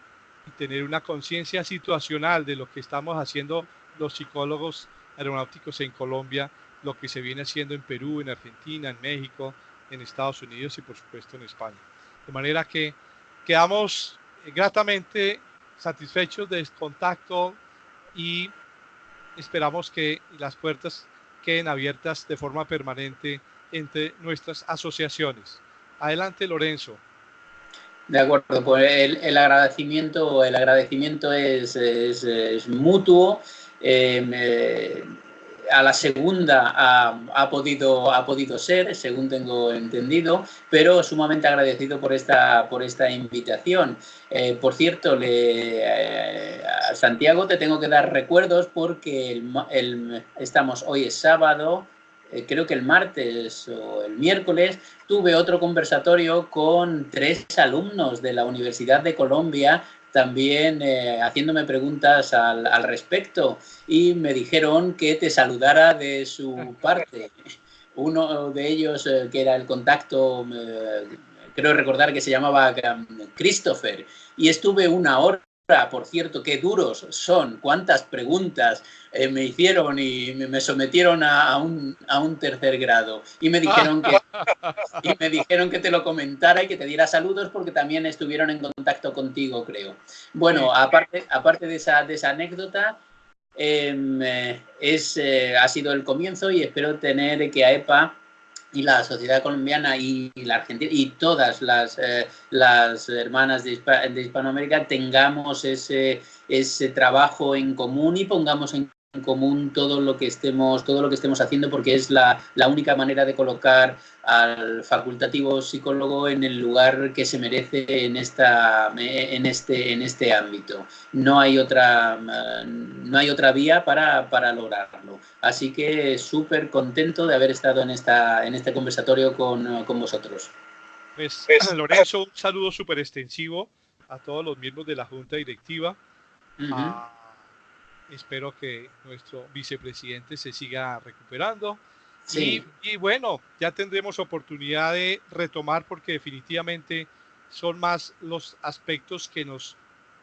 y tener una conciencia situacional de lo que estamos haciendo los psicólogos aeronáuticos en Colombia, lo que se viene haciendo en Perú, en Argentina, en México, en Estados Unidos y por supuesto en España. De manera que quedamos gratamente satisfechos del contacto y esperamos que las puertas queden abiertas de forma permanente entre nuestras asociaciones. Adelante, Lorenzo. De acuerdo, pues el agradecimiento es mutuo. A la segunda ha podido ser, según tengo entendido, pero sumamente agradecido por esta invitación. Por cierto, a Santiago te tengo que dar recuerdos porque hoy es sábado. Creo que el martes o el miércoles tuve otro conversatorio con 3 alumnos de la Universidad de Colombia, también haciéndome preguntas al respecto, y me dijeron que te saludara de su parte. Uno de ellos, que era el contacto, creo recordar que se llamaba Christopher, y estuve 1 hora. Por cierto, qué duros son, cuántas preguntas me hicieron y me sometieron a un tercer grado. Y me dijeron que te lo comentara y que te diera saludos porque también estuvieron en contacto contigo, creo. Bueno, aparte de esa anécdota, ha sido el comienzo, y espero tener que AEPA y la sociedad colombiana y la argentina y todas las hermanas de Hispanoamérica tengamos ese trabajo en común y pongamos en común todo lo que estemos haciendo, porque es la única manera de colocar al facultativo psicólogo en el lugar que se merece en este ámbito. No hay otra vía para lograrlo. Así que súper contento de haber estado en este conversatorio con vosotros. Pues, Lorenzo, un saludo súper extensivo a todos los miembros de la Junta Directiva, Espero que nuestro vicepresidente se siga recuperando. Sí. Y bueno, ya tendremos oportunidad de retomar porque definitivamente son más los aspectos que nos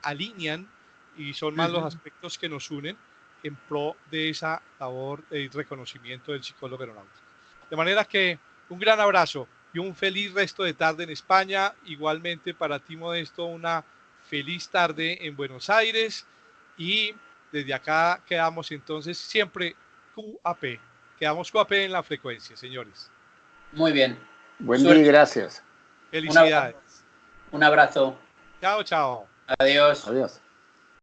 alinean y son más los aspectos que nos unen en pro de esa labor de reconocimiento del psicólogo aeronáutico. De manera que un gran abrazo y un feliz resto de tarde en España. Igualmente para ti, Modesto, una feliz tarde en Buenos Aires. Y desde acá quedamos entonces siempre QAP. Quedamos QAP en la frecuencia, señores. Muy bien. Buen día y gracias. Felicidades. Un abrazo. Chao, chao. Adiós. Adiós.